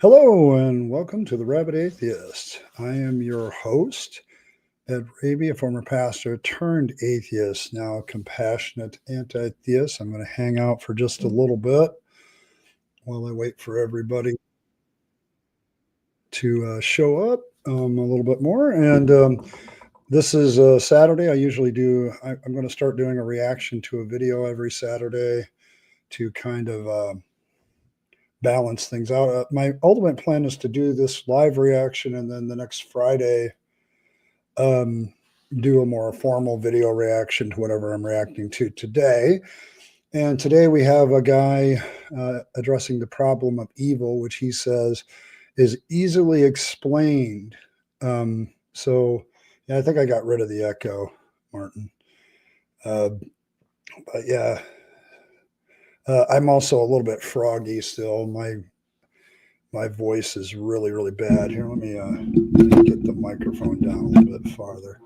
Hello and welcome to the Rabbit Atheist. I am your host, Ed Raby, a former pastor turned atheist, now a compassionate anti-theist. I'm going to hang out for just a little bit while I wait for everybody to show up a little bit more. And this is Saturday. I'm going to start doing a reaction to a video every Saturday to kind of balance things out. My ultimate plan is to do this live reaction and then the next Friday do a more formal video reaction to whatever I'm reacting to today. And today we have a guy addressing the problem of evil, which he says is easily explained. So yeah, I think I got rid of the echo, Martin. But yeah, I'm also a little bit froggy still. My voice is really, really bad. Here, let me get the microphone down a little bit farther.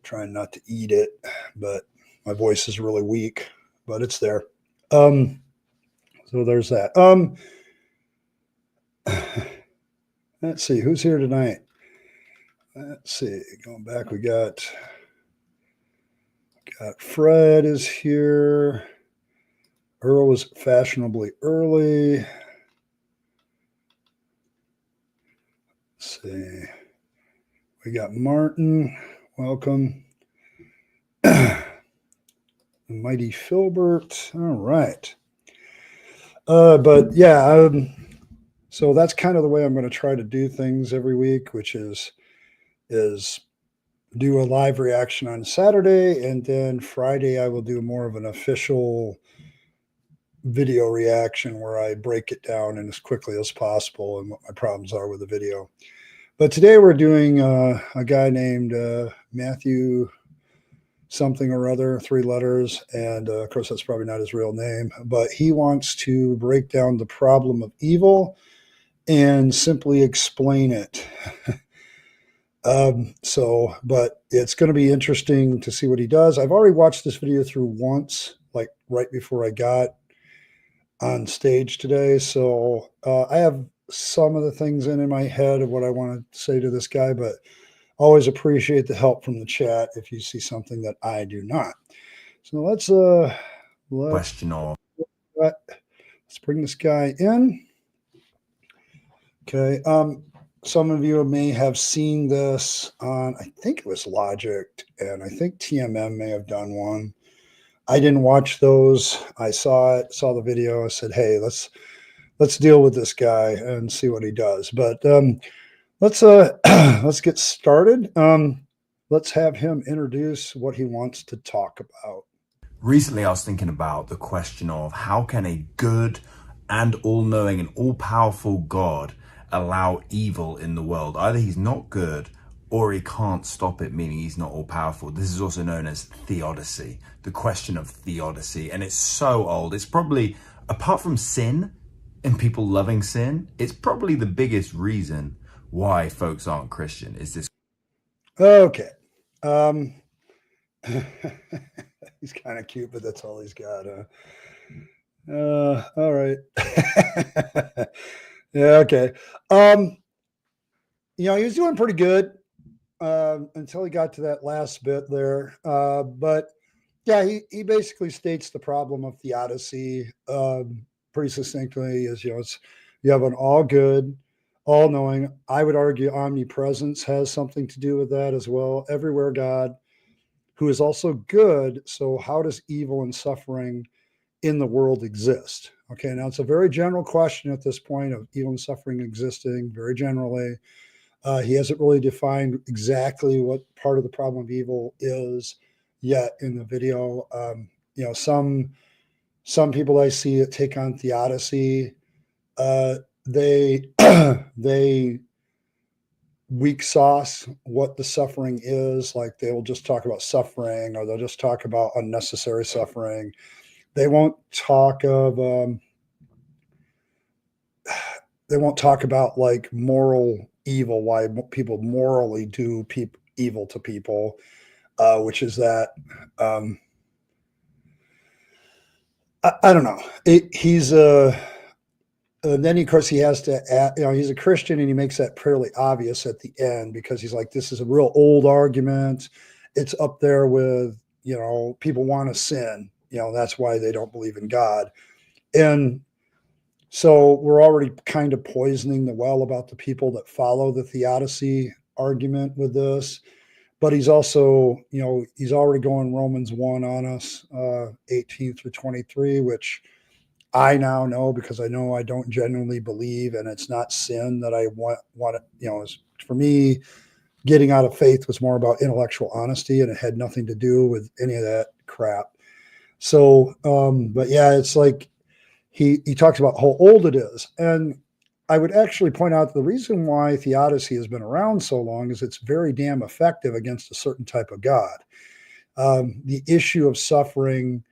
Trying not to eat it, but my voice is really weak, but it's there. So there's that. Let's see, who's here tonight? Let's see, going back, we got Fred is here. Earl was fashionably early. Let's see. We got Martin. Welcome. The mighty Filbert. All right. But yeah, so that's kind of the way I'm going to try to do things every week, which is do a live reaction on Saturday, and then Friday I will do more of an official video reaction where I break it down and as quickly as possible and what my problems are with the video. But today we're doing a guy named Matthew something or other, 3 letters, and of course that's probably not his real name, but he wants to break down the problem of evil and simply explain it. But it's going to be interesting to see what he does. I've already watched this video through once, like right before I got on stage today. So I have some of the things in my head of what I want to say to this guy, but always appreciate the help from the chat if you see something that I do not. So let's bring this guy in. Okay. Some of you may have seen this on, I think it was Logic, and I think TMM may have done one. I didn't watch those. I saw the video. I said, hey, let's deal with this guy and see what he does. But let's get started. Let's have him introduce what he wants to talk about. Recently, I was thinking about the question of how can a good and all-knowing and all-powerful God allow evil in the world? Either he's not good or he can't stop it, meaning he's not all-powerful. This is also known as theodicy, the question of theodicy. And it's so old. It's probably, apart from sin and people loving sin, it's probably the biggest reason why folks aren't Christian, is this. Okay. He's kind of cute, but that's all he's got. All right. Yeah, okay. He was doing pretty good until he got to that last bit there. But yeah, he basically states the problem of theodicy pretty succinctly is, you have an all good, all knowing. I would argue omnipresence has something to do with that as well. Everywhere God, who is also good. So how does evil and suffering in the world exist? Okay, now it's a very general question at this point of evil and suffering existing very generally. He hasn't really defined exactly what part of the problem of evil is yet in the video. Some people I see that take on theodicy, they they weak sauce what the suffering is. Like they will just talk about suffering, or they'll just talk about unnecessary suffering. They won't talk of they won't talk about like moral evil, why people morally do evil to people, which is that I don't know. He's then of course he has to add, he's a Christian and he makes that fairly obvious at the end because he's like, this is a real old argument. It's up there with, people want to sin, that's why they don't believe in God. And so we're already kind of poisoning the well about the people that follow the theodicy argument with this. But he's also, he's already going Romans 1 on us, 18 through 23, which I now know because I know I don't genuinely believe, and it's not sin that I want it. For me, getting out of faith was more about intellectual honesty, and it had nothing to do with any of that crap. So, but yeah, it's like he talks about how old it is. And I would actually point out the reason why theodicy has been around so long is it's very damn effective against a certain type of God. The issue of suffering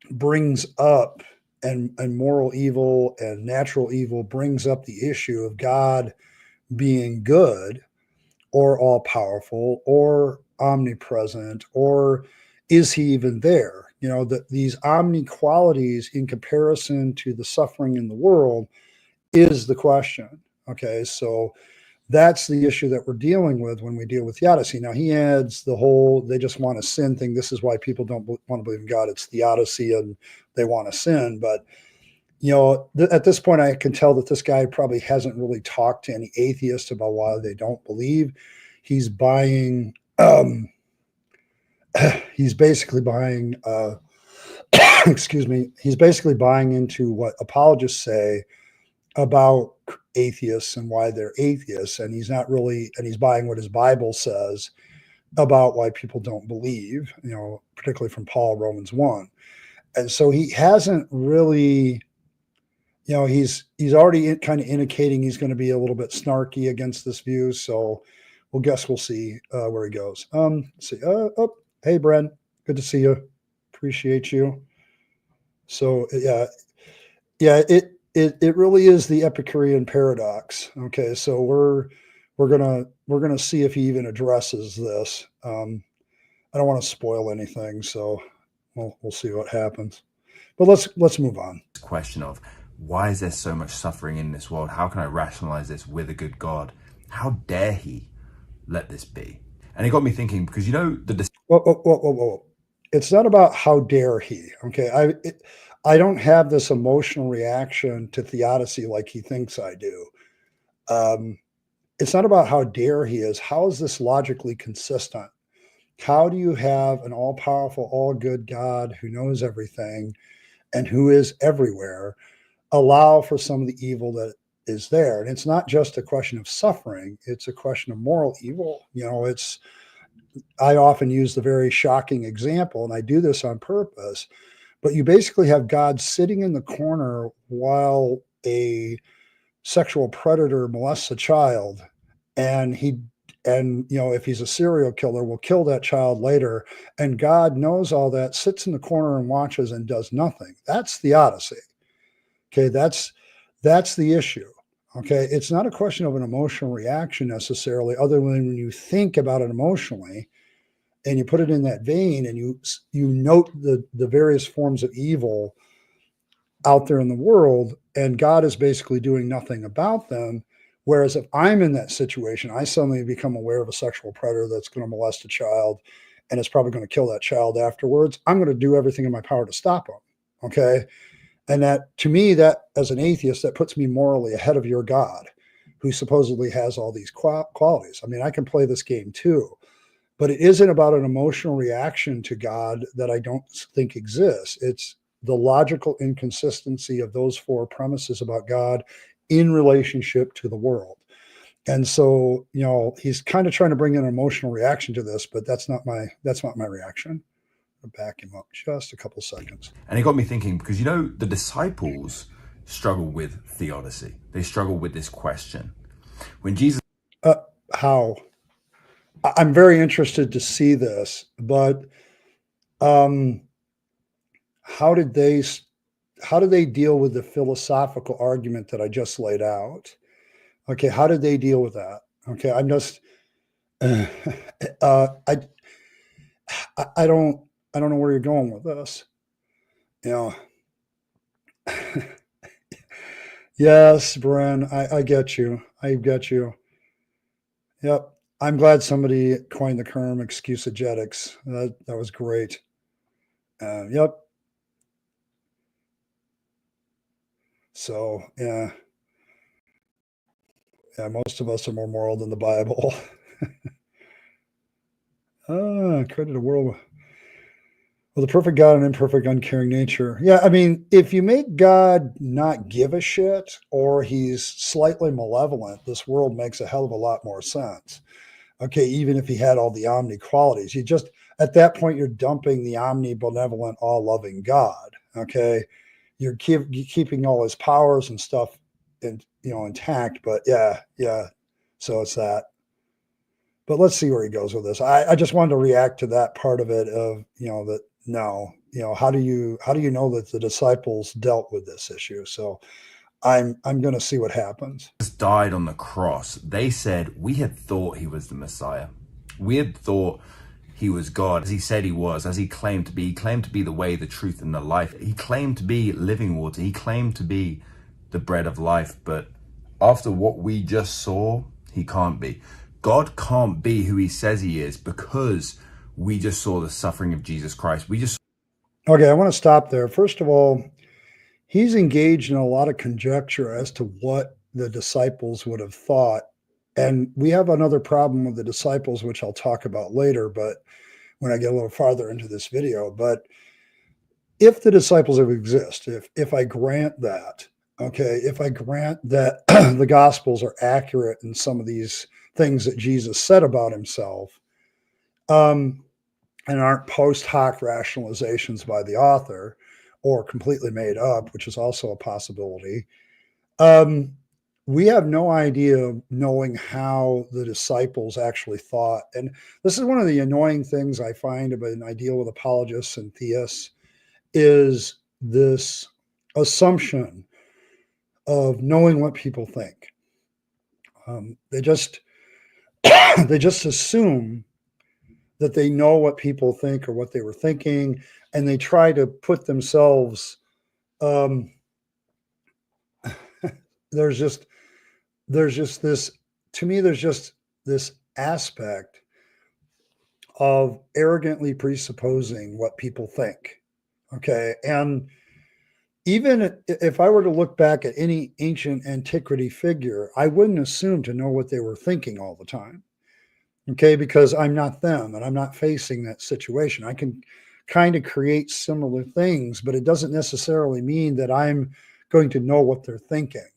brings up, and moral evil and natural evil brings up the issue of God being good or all powerful or omnipresent, or is he even there? That these omni qualities in comparison to the suffering in the world is the question. Okay, so that's the issue that we're dealing with when we deal with theodicy. Now he adds the whole they just want to sin thing. This is why people don't want to believe in God. It's theodicy and they want to sin. But at this point, I can tell that this guy probably hasn't really talked to any atheists about why they don't believe. He's buying. He's basically buying. Excuse me. He's basically buying into what apologists say about atheists and why they're atheists, and he's not really, and he's buying what his Bible says about why people don't believe. Particularly from Paul, Romans 1, and so he hasn't really. He's already kind of indicating he's going to be a little bit snarky against this view. So we'll see where he goes. See. Hey, Bren, good to see you. Appreciate you. So yeah. It really is the Epicurean paradox. Okay, so we're gonna see if he even addresses this. I don't want to spoil anything, so we'll see what happens. But let's move on. Question of why is there so much suffering in this world? How can I rationalize this with a good God? How dare he let this be? And it got me thinking because whoa. It's not about how dare he. Okay, I don't have this emotional reaction to theodicy like he thinks I do. It's not about how dare he is. How is this logically consistent? How do you have an all-powerful, all-good God who knows everything and who is everywhere allow for some of the evil that is there? And it's not just a question of suffering. It's a question of moral evil. I often use the very shocking example, and I do this on purpose, but you basically have God sitting in the corner while a sexual predator molests a child, and if he's a serial killer, will kill that child later, and God knows all that, sits in the corner and watches and does nothing. That's theodicy. Okay, that's the issue. Okay, it's not a question of an emotional reaction necessarily, other than when you think about it emotionally and you put it in that vein and you note the various forms of evil out there in the world, and God is basically doing nothing about them. Whereas if I'm in that situation, I suddenly become aware of a sexual predator that's going to molest a child and is probably going to kill that child afterwards. I'm going to do everything in my power to stop him. Okay. And that, to me, that as an atheist, that puts me morally ahead of your God, who supposedly has all these qualities. I mean, I can play this game too, but it isn't about an emotional reaction to God that I don't think exists. It's the logical inconsistency of those four premises about God in relationship to the world. And so, he's kind of trying to bring an emotional reaction to this, but that's not my reaction. I'll back him up just a couple seconds. And it got me thinking because, the disciples struggle with theodicy. They struggle with this question. When Jesus... How? I'm very interested to see this, but how did they deal with the philosophical argument that I just laid out? Okay, how did they deal with that? Okay, I'm just I don't know where you're going with this. Yes, Bren, I get you. I get you. Yep. I'm glad somebody coined the term excusegetics. That was great. Yep. So yeah, most of us are more moral than the Bible. Created a world with a perfect God and imperfect, uncaring nature. Yeah, I mean, if you make God not give a shit or he's slightly malevolent, this world makes a hell of a lot more sense. Okay, even if he had all the omni qualities, you just at that point you're dumping the omnibenevolent, all-loving God. Okay, you're keeping all his powers and stuff, intact. But yeah. So it's that. But let's see where he goes with this. I just wanted to react to that part of it. Of that no, how do you know that the disciples dealt with this issue? So I'm going to see what happens. Died on the cross, they said, we had thought he was the Messiah. We had thought he was God, as he said he was, as he claimed to be. He claimed to be the way, the truth, and the life. He claimed to be living water. He claimed to be the bread of life. But after what we just saw, he can't be. God can't be who he says he is because we just saw the suffering of Jesus Christ. Okay, I want to stop there. First of all, he's engaged in a lot of conjecture as to what the disciples would have thought. And we have another problem with the disciples, which I'll talk about later, but when I get a little farther into this video. But if the disciples have exist, if I grant that, okay, if I grant that the gospels are accurate in some of these things that Jesus said about himself, and aren't post hoc rationalizations by the author or completely made up, which is also a possibility. We have no idea knowing how the disciples actually thought. And this is one of the annoying things I find about an ideal with apologists and theists is this assumption of knowing what people think. They just they just assume that they know what people think or what they were thinking, and they try to put themselves. There's just this, to me. There's just this aspect of arrogantly presupposing what people think. Okay, and even if I were to look back at any ancient antiquity figure, I wouldn't assume to know what they were thinking all the time. Okay, because I'm not them and I'm not facing that situation. I can kind of create similar things, but it doesn't necessarily mean that I'm going to know what they're thinking.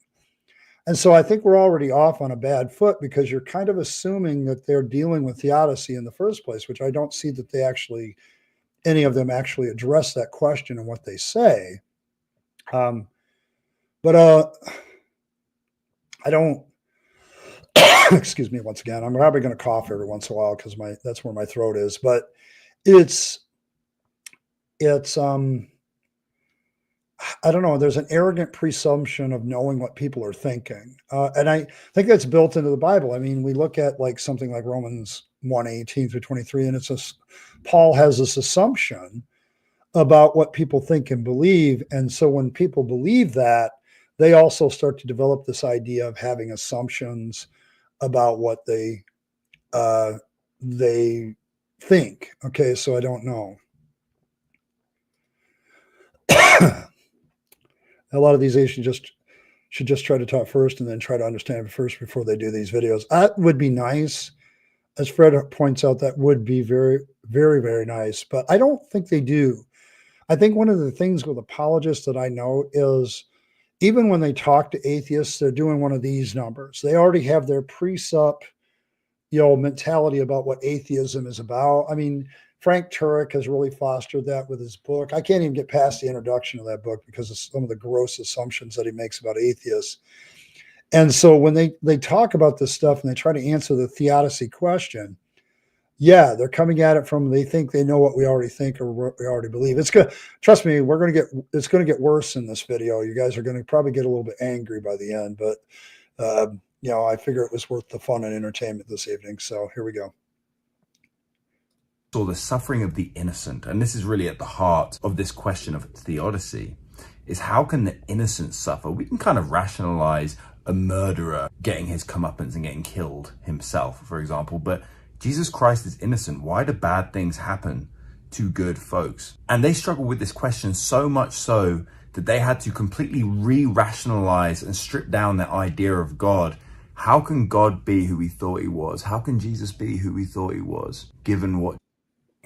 And so I think we're already off on a bad foot because you're kind of assuming that they're dealing with theodicy in the first place, which I don't see that any of them actually address that question in what they say. But I don't, excuse me once again, I'm probably going to cough every once in a while because that's where my throat is. But it's I don't know. There's an arrogant presumption of knowing what people are thinking, and I think that's built into the Bible. I mean, we look at like something like Romans 1:18-23, and Paul has this assumption about what people think and believe, and so when people believe that, they also start to develop this idea of having assumptions about what they think. Okay, so I don't know. A lot of these Asians should just try to talk first and then try to understand it first before they do these videos. That would be nice. As Fred points out, that would be very, very, very nice. But I don't think they do. I think one of the things with apologists that I know is even when they talk to atheists, they're doing one of these numbers. They already have their presup, mentality about what atheism is about. I mean, Frank Turek has really fostered that with his book. I can't even get past the introduction of that book because of some of the gross assumptions that he makes about atheists. And so when they talk about this stuff and they try to answer the theodicy question, yeah, they're coming at it from, they think they know what we already think or what we already believe. It's good. Trust me, it's going to get worse in this video. You guys are going to probably get a little bit angry by the end, but I figure it was worth the fun and entertainment this evening. So here we go. Saw the suffering of the innocent, and this is really at the heart of this question of theodicy. is how can the innocent suffer? We can kind of rationalize a murderer getting his comeuppance and getting killed himself, for example, but Jesus Christ is innocent. Why do bad things happen to good folks? And they struggle with this question so much so that they had to completely re-rationalize and strip down their idea of God. How can God be who we thought he was? How can Jesus be who we thought he was, given what?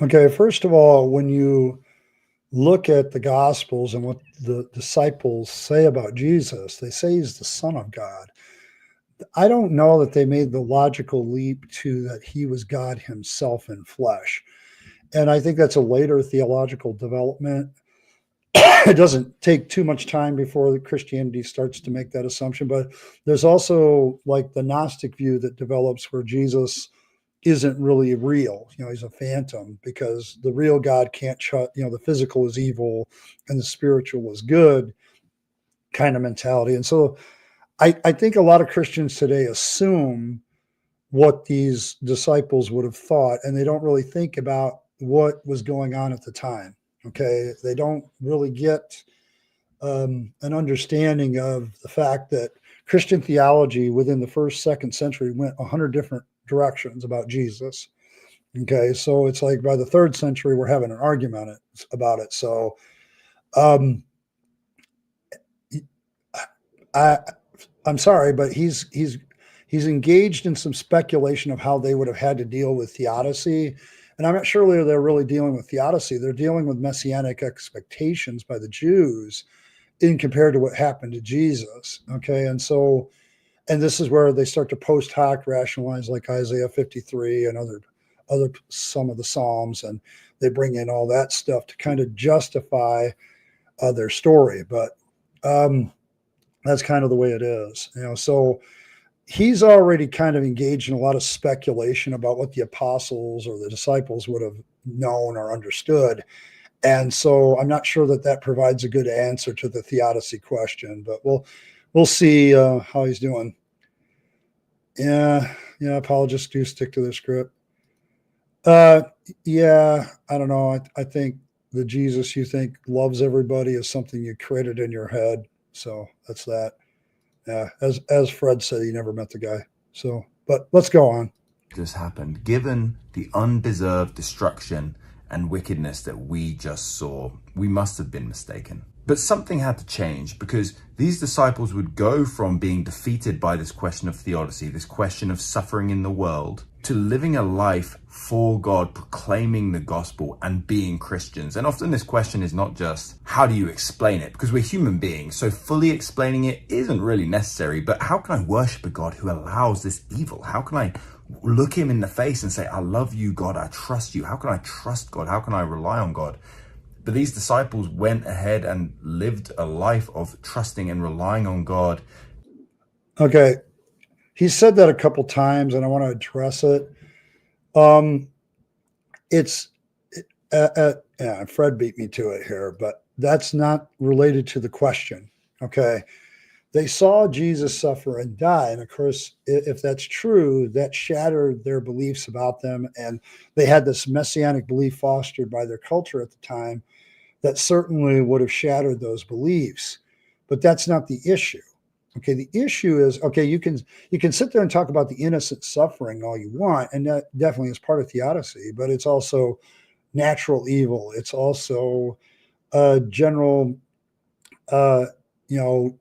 Okay, first of all, when you look at the Gospels and what the disciples say about Jesus, they say he's the Son of God. I don't know that they made the logical leap to that he was God himself in flesh. And I think that's a later theological development. It doesn't take too much time before the Christianity starts to make that assumption, but there's also like the Gnostic view that develops where Jesus isn't really real. He's a phantom because the real God can't shut, the physical is evil and the spiritual is good kind of mentality. And so I think a lot of Christians today assume what these disciples would have thought, and they don't really think about what was going on at the time. Okay. They don't really get an understanding of the fact that Christian theology within the first, second century went 100 different directions about Jesus. Okay. So it's like by the third century, we're having an argument about it. So I'm sorry, but he's engaged in some speculation of how they would have had to deal with theodicy. And I'm not sure they're really dealing with theodicy. They're dealing with messianic expectations by the Jews in compared to what happened to Jesus. Okay. And so, and this is where they start to post hoc rationalize like Isaiah 53 and other some of the Psalms, and they bring in all that stuff to kind of justify their story. But that's kind of the way it is, so he's already kind of engaged in a lot of speculation about what the apostles or the disciples would have known or understood. And so I'm not sure that provides a good answer to the theodicy question, but we'll see how he's doing. Yeah, apologists do stick to their script. Yeah, I don't know. I think the Jesus you think loves everybody is something you created in your head. So that's that. Yeah, as Fred said, he never met the guy. So, but let's go on. Just happened, given the undeserved destruction and wickedness that we just saw, we must have been mistaken. But something had to change, because these disciples would go from being defeated by this question of theodicy, this question of suffering in the world, to living a life for God, proclaiming the gospel and being Christians. And often this question is not just, how do you explain it? Because we're human beings, so fully explaining it isn't really necessary. But how can I worship a God who allows this evil? How can I look him in the face and say, I love you, God, I trust you? How can I trust God? How can I rely on God? But these disciples went ahead and lived a life of trusting and relying on God. Okay. He said that a couple times, and I want to address it. Fred beat me to it here, but that's not related to the question. Okay. They saw Jesus suffer and die. And of course, if that's true, that shattered their beliefs about them. And they had this messianic belief fostered by their culture at the time that certainly would have shattered those beliefs. But that's not the issue. Okay, the issue is, okay, you can sit there and talk about the innocent suffering all you want, and that definitely is part of theodicy, but it's also natural evil. It's also general,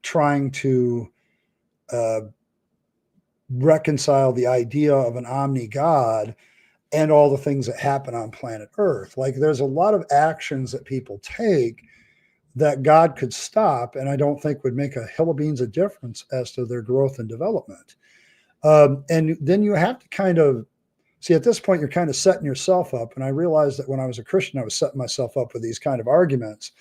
trying to reconcile the idea of an omni God and all the things that happen on planet Earth. Like there's a lot of actions that people take that God could stop, and I don't think would make a hill of beans of difference as to their growth and development. And then you have to kind of see, at this point, you're kind of setting yourself up. And I realized that when I was a Christian, I was setting myself up with these kind of arguments,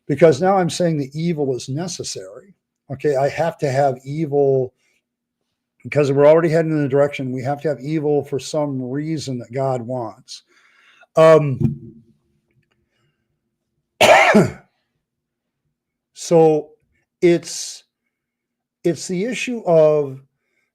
because now I'm saying the evil is necessary. Okay, I have to have evil because we're already heading in the direction. We have to have evil for some reason that God wants. So it's the issue of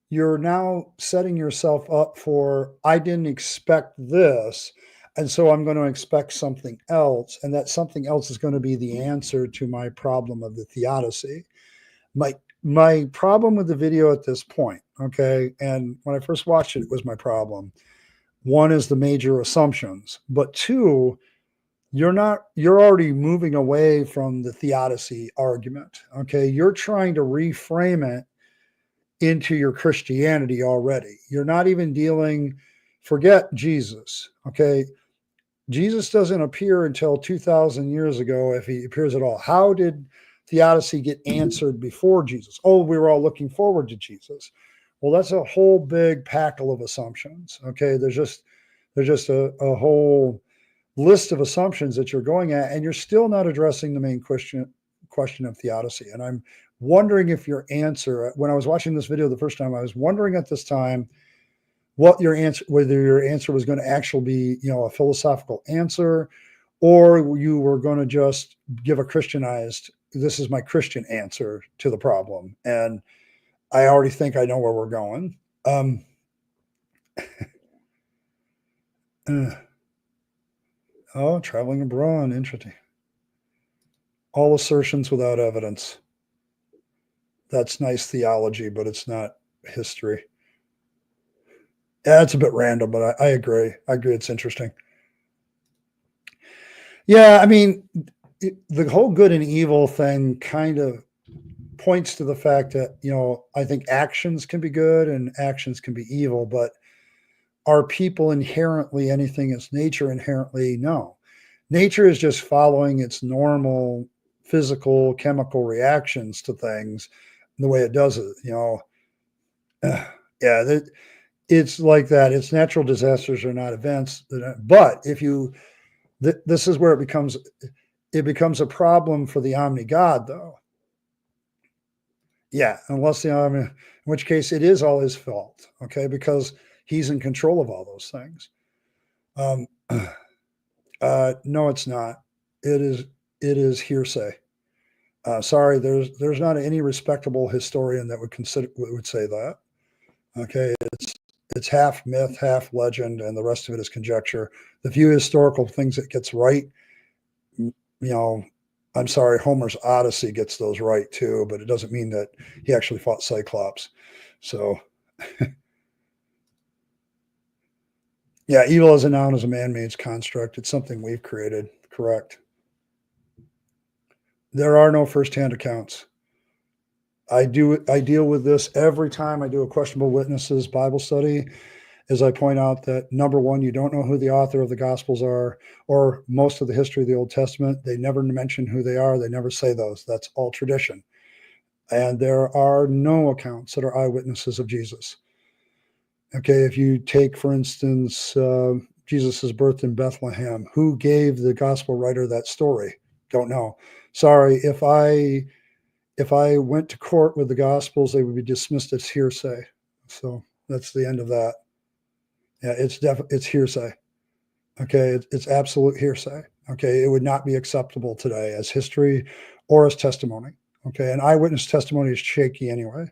you're now setting yourself up for, I didn't expect this. And so I'm going to expect something else, and that something else is going to be the answer to my problem of the theodicy. My problem with the video at this point, okay, and when I first watched it, it was my problem. One is the major assumptions, but two, you're already moving away from the theodicy argument. Okay, you're trying to reframe it into your Christianity already. You're not even dealing, forget Jesus. Okay, Jesus doesn't appear until 2,000 years ago, if he appears at all. How did theodicy get answered before Jesus? Oh, we were all looking forward to Jesus. Well, that's a whole big packle of assumptions. Okay, there's just a whole list of assumptions that you're going at, and you're still not addressing the main question of theodicy. And I'm wondering if your answer, when I was watching this video the first time, I was wondering at this time what your answer, whether your answer was going to actually be, a philosophical answer, or you were going to just give a Christianized, this is my Christian answer to the problem. And I already think I know where we're going. Oh, traveling abroad, interesting. All assertions without evidence. That's nice theology, but it's not history. Yeah, it's a bit random, but I agree. I agree. It's interesting. Yeah, I mean, the whole good and evil thing kind of points to the fact that, I think actions can be good and actions can be evil, but are people inherently anything is nature inherently? No. Nature is just following its normal physical, chemical reactions to things the way it does it, Yeah, it's like that. It's natural disasters are not events. But if you, this is where it becomes a problem for the omni God, though. Yeah, unless in which case it is all his fault, okay, because he's in control of all those things. No, it's not. It is hearsay. Sorry, there's not any respectable historian that would say that. Okay, it's half myth, half legend, and the rest of it is conjecture. The few historical things it gets right, I'm sorry, Homer's Odyssey gets those right too, but it doesn't mean that he actually fought Cyclops. So, yeah, evil as a noun is a man-made construct. It's something we've created. Correct. There are no first-hand accounts. I deal with this every time I do a questionable witnesses Bible study, as I point out that number one, you don't know who the author of the Gospels are, or most of the history of the Old Testament. They never mention who they are. They never say those. That's all tradition. And there are no accounts that are eyewitnesses of Jesus. Okay, if you take, for instance, Jesus's birth in Bethlehem, who gave the gospel writer that story? Don't know. Sorry, if I went to court with the Gospels, they would be dismissed as hearsay. So that's the end of that. Yeah, it's hearsay. Okay, it's absolute hearsay. Okay, it would not be acceptable today as history or as testimony. Okay, and eyewitness testimony is shaky anyway.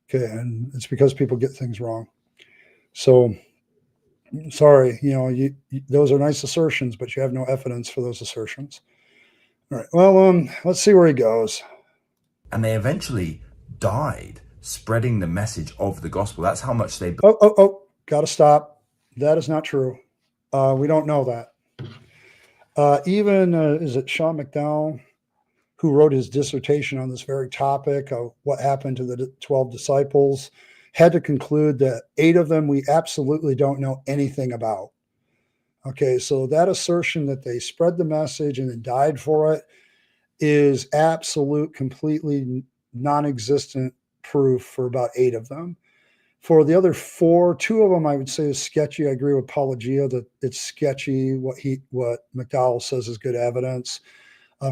Okay, and it's because people get things wrong. So sorry, those are nice assertions, but you have no evidence for those assertions. All right. Well, let's see where he goes. And they eventually died spreading the message of the gospel. That's how much they. Gotta stop. That is not true. We don't know that. Even is it Sean McDowell who wrote his dissertation on this very topic of what happened to the 12 disciples, had to conclude that 8 of them we absolutely don't know anything about. Okay, so that assertion that they spread the message and then died for it is absolute, completely non-existent proof for about 8 of them. For the other 4, 2 of them I would say is sketchy. I agree with Apologia that it's sketchy what McDowell says is good evidence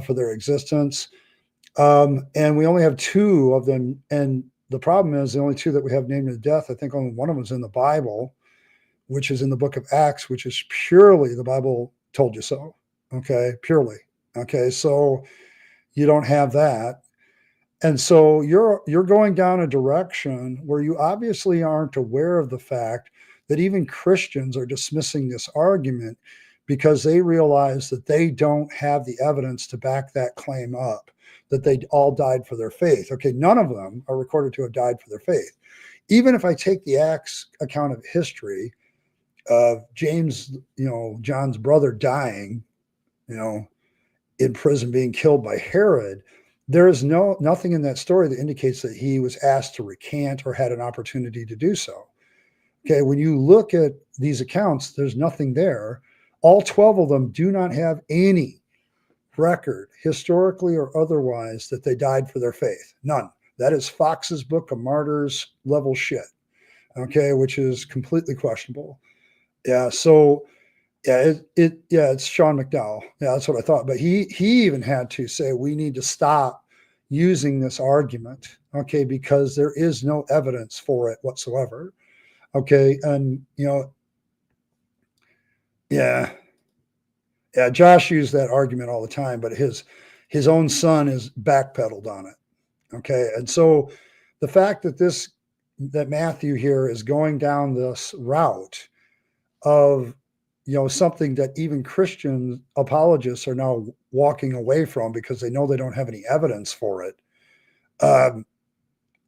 for their existence. And we only have 2 of them. And the problem is the only 2 that we have named to death, I think only one of them is in the Bible, which is in the book of Acts, which is purely the Bible told you so. Okay, purely. Okay, so you don't have that. And so you're going down a direction where you obviously aren't aware of the fact that even Christians are dismissing this argument because they realize that they don't have the evidence to back that claim up, that they all died for their faith. Okay, none of them are recorded to have died for their faith. Even if I take the Acts account of history of James, John's brother dying, in prison, being killed by Herod, there is nothing in that story that indicates that he was asked to recant or had an opportunity to do so. Okay, when you look at these accounts, there's nothing there. All 12 of them do not have any record, historically or otherwise, that they died for their faith. None. That is Fox's Book of Martyrs level shit. Okay, which is completely questionable. Yeah, so it's Sean McDowell. Yeah, that's what I thought. But he even had to say we need to stop using this argument, okay, because there is no evidence for it whatsoever. Okay, and yeah, Josh used that argument all the time, but his own son is backpedaled on it. Okay, and so the fact that Matthew here is going down this route of something that even Christian apologists are now walking away from because they know they don't have any evidence for it,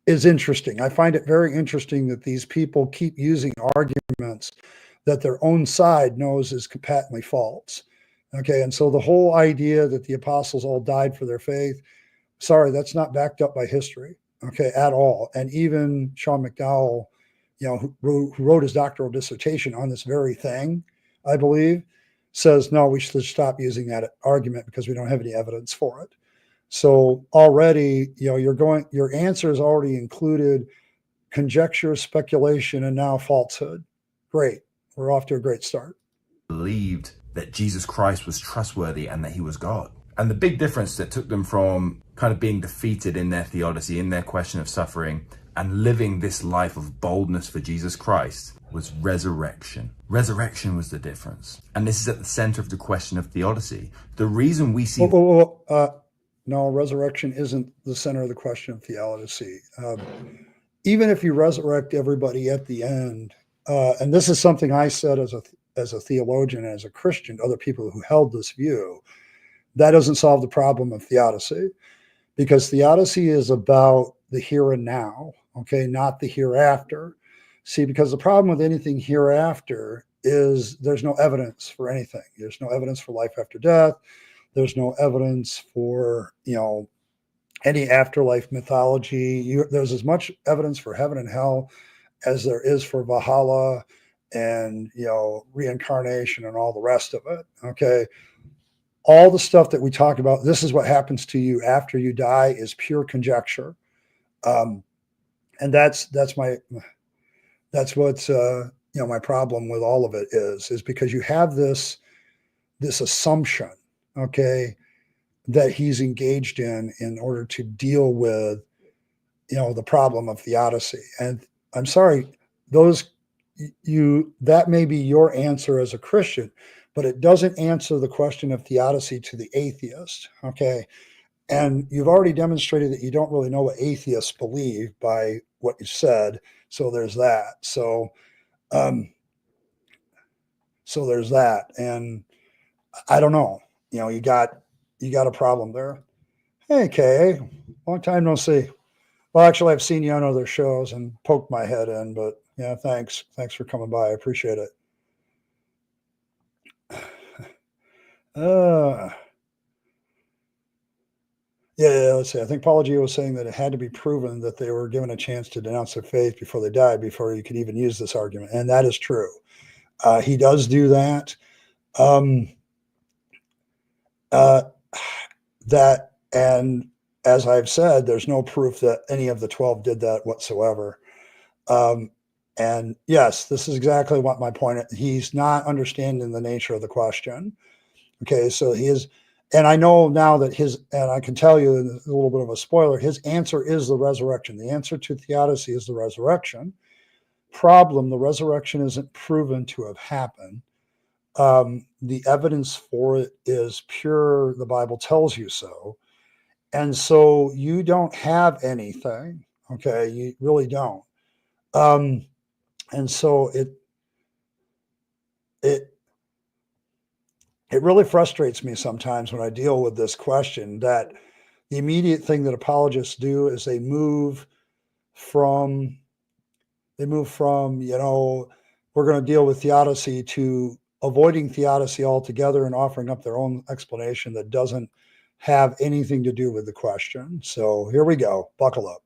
is interesting. I find it very interesting that these people keep using arguments that their own side knows is patently false. Okay, and so the whole idea that the apostles all died for their faith, sorry, that's not backed up by history, okay, at all. And even Sean McDowell, who wrote his doctoral dissertation on this very thing, I believe, says, no, we should stop using that argument because we don't have any evidence for it. So already, your answer has already included conjecture, speculation, and now falsehood. Great. We're off to a great start. Believed that Jesus Christ was trustworthy and that he was God. And the big difference that took them from kind of being defeated in their theodicy, in their question of suffering, and living this life of boldness for Jesus Christ was resurrection. Resurrection was the difference. And this is at the center of the question of theodicy. The reason we see... No, resurrection isn't the center of the question of theodicy. Even if you resurrect everybody at the end, and this is something I said as a theologian, as a Christian, to other people who held this view, that doesn't solve the problem of theodicy, because theodicy is about the here and now, okay, not the hereafter. See, because the problem with anything hereafter is there's no evidence for anything. There's no evidence for life after death. There's no evidence for, any afterlife mythology. There's as much evidence for heaven and hell as there is for Valhalla and, reincarnation and all the rest of it. Okay. All the stuff that we talk about, this is what happens to you after you die, is pure conjecture. And that's what's, my problem with all of it is because you have this assumption, okay, that he's engaged in order to deal with, the problem of theodicy. And I'm sorry, that may be your answer as a Christian, but it doesn't answer the question of theodicy to the atheist, okay? And you've already demonstrated that you don't really know what atheists believe by what you said, so there's that. So there's that, and I don't know. You got a problem there. Hey, Kay, long time no see. Well, actually, I've seen you on other shows and poked my head in, but yeah, thanks for coming by. I appreciate it. Let's see. I think Paul G was saying that it had to be proven that they were given a chance to denounce their faith before they died, before you could even use this argument, and that is true. He does do that. That, and as I've said, there's no proof that any of the 12 did that whatsoever. And yes, this is exactly what my point is. He's not understanding the nature of the question. Okay, so he is, and I know now that and I can tell you a little bit of a spoiler, his answer is the resurrection. The answer to theodicy is the resurrection. Problem, the resurrection isn't proven to have happened. The evidence for it is pure, the Bible tells you so. And so you don't have anything, okay? You really don't. And so it really frustrates me sometimes when I deal with this question that the immediate thing that apologists do is from from, we're going to deal with theodicy to avoiding theodicy altogether and offering up their own explanation that doesn't have anything to do with the question. So here we go. Buckle up.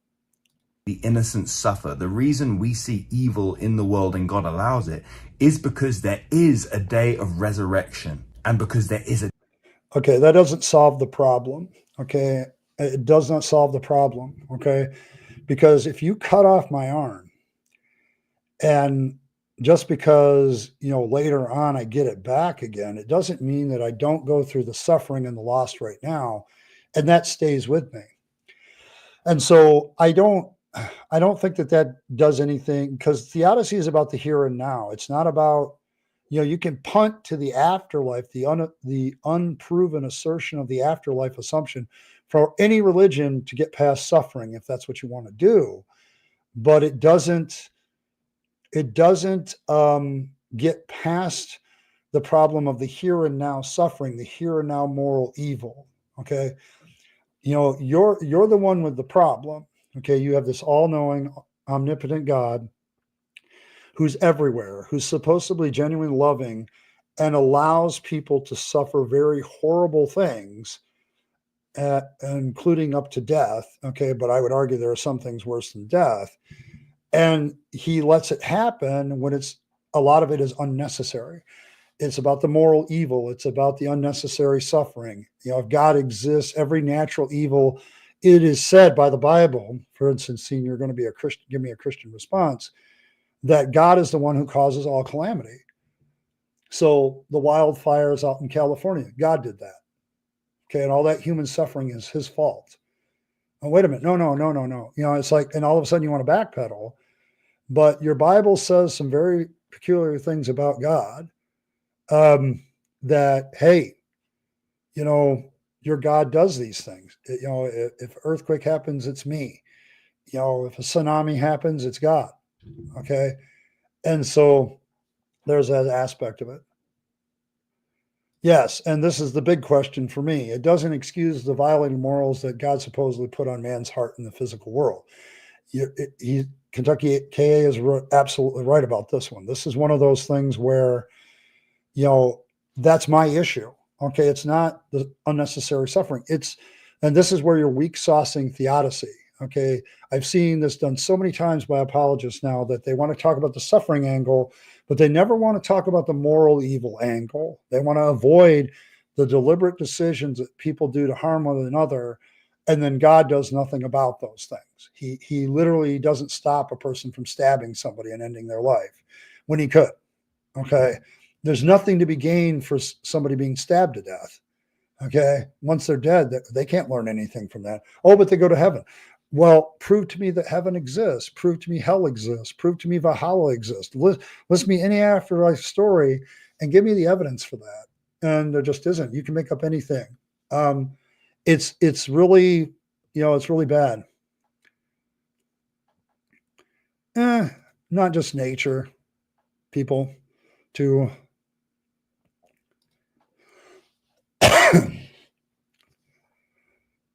The innocent suffer. The reason we see evil in the world and God allows it is because there is a day of resurrection, and because there is a... Okay, that doesn't solve the problem. Okay, it does not solve the problem. Okay, because if you cut off my arm, and just because, later on I get it back again, it doesn't mean that I don't go through the suffering and the loss right now, and that stays with me. And so I don't think that does anything, because theodicy is about the here and now. It's not about, you can punt to the afterlife, the unproven assertion of the afterlife assumption for any religion to get past suffering, if that's what you want to do. But it doesn't get past the problem of the here and now suffering, the here and now moral evil. Okay. You're the one with the problem. Okay. You have this all-knowing, omnipotent God who's everywhere, who's supposedly genuinely loving and allows people to suffer very horrible things, including up to death. Okay. But I would argue there are some things worse than death. And he lets it happen when a lot of it is unnecessary. It's about the moral evil. It's about the unnecessary suffering. If God exists, every natural evil, it is said by the Bible, for instance, seeing you're going to be a Christian, give me a Christian response, that God is the one who causes all calamity. So the wildfires out in California, God did that. Okay. And all that human suffering is his fault. Oh, wait a minute. No. It's like, and all of a sudden you want to backpedal, but your Bible says some very peculiar things about God. That, hey, your God does these things. If earthquake happens, it's me. If a tsunami happens, it's God. Okay. And so there's that aspect of it. Yes. And this is the big question for me. It doesn't excuse the violating morals that God supposedly put on man's heart in the physical world. Kentucky KA is absolutely right about this one. This is one of those things where, that's my issue. Okay. It's not the unnecessary suffering. And this is where you're weak saucing theodicy. Okay. I've seen this done so many times by apologists now that they want to talk about the suffering angle, but they never want to talk about the moral evil angle. They want to avoid the deliberate decisions that people do to harm one another. And then God does nothing about those things. He literally doesn't stop a person from stabbing somebody and ending their life when he could. Okay. There's nothing to be gained for somebody being stabbed to death. Okay. Once they're dead, they can't learn anything from that. Oh, but they go to heaven. Well, prove to me that heaven exists. Prove to me hell exists. Prove to me Valhalla exists. List me any afterlife story and give me the evidence for that. And there just isn't. You can make up anything. It's really, it's really bad. Not just nature, people too.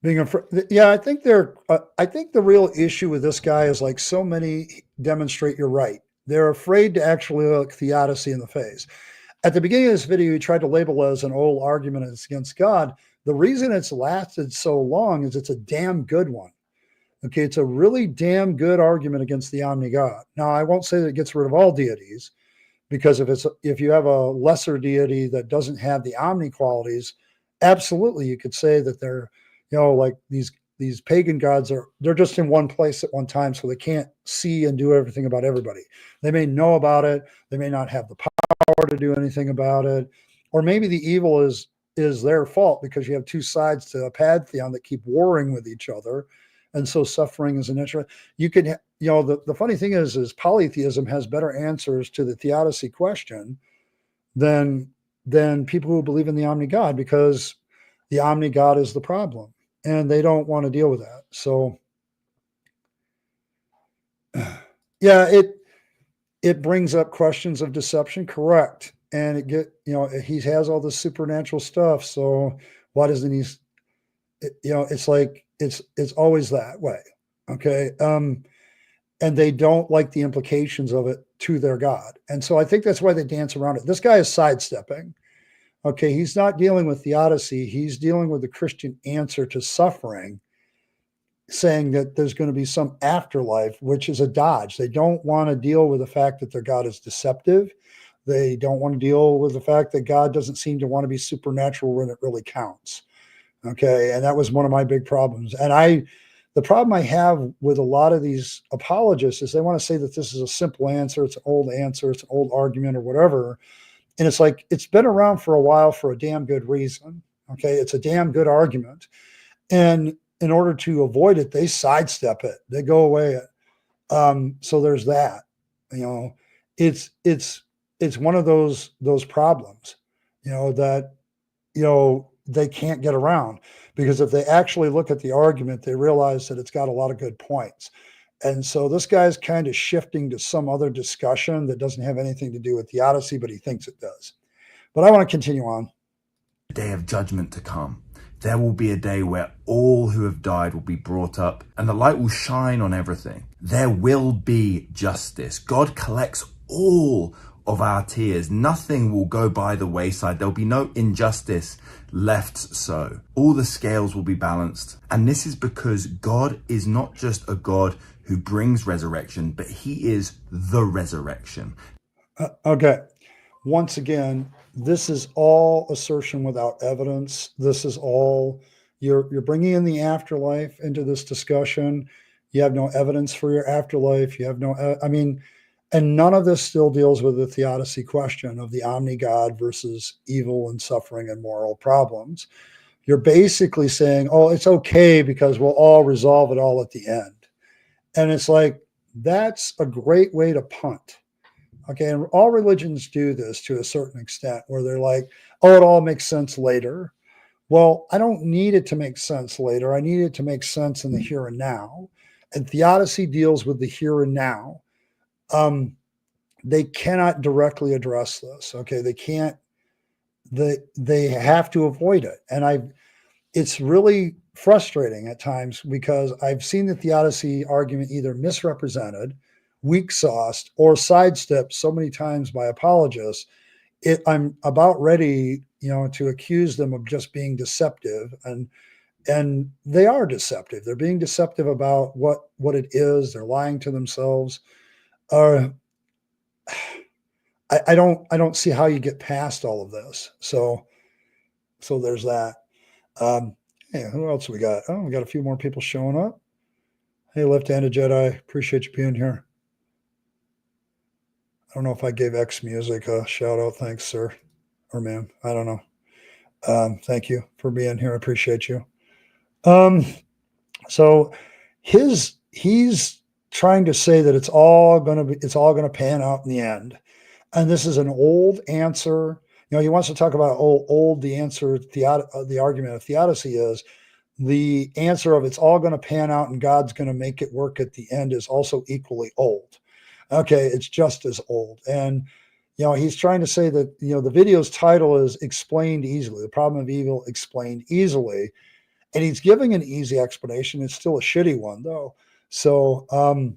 Being afraid. Yeah, I think the real issue with this guy is, like so many demonstrate, you're right. They're afraid to actually look theodicy in the face. At the beginning of this video, he tried to label it as an old argument against God. The reason it's lasted so long is it's a damn good one. Okay, it's a really damn good argument against the omni-God. Now, I won't say that it gets rid of all deities, because if you have a lesser deity that doesn't have the omni qualities, absolutely you could say that they're, like these pagan gods they're just in one place at one time, so they can't see and do everything about everybody. They may know about it, they may not have the power to do anything about it, or maybe the evil is their fault, because you have two sides to a pantheon that keep warring with each other, and so suffering is a natural. You can, the funny thing is polytheism has better answers to the theodicy question than people who believe in the omni-God, because the omni-God is the problem, and they don't want to deal with that. So yeah, it brings up questions of deception, correct. and he has all this supernatural stuff. So why doesn't he? It's like it's always that way. Okay. And they don't like the implications of it to their God. And so I think that's why they dance around it. This guy is sidestepping. Okay. He's not dealing with theodicy. He's dealing with the Christian answer to suffering, saying that there's going to be some afterlife, which is a dodge. They don't want to deal with the fact that their God is deceptive. They don't want to deal with the fact that God doesn't seem to want to be supernatural when it really counts. Okay. And that was one of my big problems. And the problem I have with a lot of these apologists is they want to say that this is a simple answer. It's an old answer. It's an old argument or whatever. And it's like, it's been around for a while for a damn good reason. Okay. It's a damn good argument. And in order to avoid it, they sidestep it. They go away. So there's that, it's one of those problems, that, they can't get around, because if they actually look at the argument, they realize that it's got a lot of good points. And so this guy's kind of shifting to some other discussion that doesn't have anything to do with theodicy, but he thinks it does. But I want to continue on. Day of judgment to come. There will be a day where all who have died will be brought up and the light will shine on everything. There will be justice. God collects all of our tears. Nothing will go by the wayside. There'll be no injustice left so. All the scales will be balanced. And this is because God is not just a God who brings resurrection, but he is the resurrection. Okay. Once again, this is all assertion without evidence. This is all, you're bringing in the afterlife into this discussion. You have no evidence for your afterlife. You have and none of this still deals with the theodicy question of the omni-God versus evil and suffering and moral problems. You're basically saying, oh, it's okay because we'll all resolve it all at the end. And it's like, that's a great way to punt. Okay. And all religions do this to a certain extent, where they're like, oh, it all makes sense later. Well, I don't need it to make sense later. I need it to make sense in the here and now. And theodicy deals with the here and now. They cannot directly address this. Okay. They can't, they have to avoid it. And it's really frustrating at times, because I've seen the theodicy argument either misrepresented, weak sauced, or sidestepped so many times by apologists. I'm about ready, to accuse them of just being deceptive, and they are deceptive. They're being deceptive about what it is. They're lying to themselves. I don't see how you get past all of this. So there's that. Hey, who else we got? Oh, we got a few more people showing up. Hey, Left-Handed Jedi, appreciate you being here. I don't know if I gave X Music a shout out. Thanks, sir or ma'am. I don't know. Thank you for being here. I appreciate you. So he's trying to say that it's all going to pan out in the end. And this is an old answer. He wants to talk about old the answer, the argument of theodicy is, the answer of it's all going to pan out and God's going to make it work at the end is also equally old. Okay, it's just as old. And he's trying to say that the video's title is Explained Easily, the problem of evil explained easily. And he's giving an easy explanation. It's still a shitty one though. So I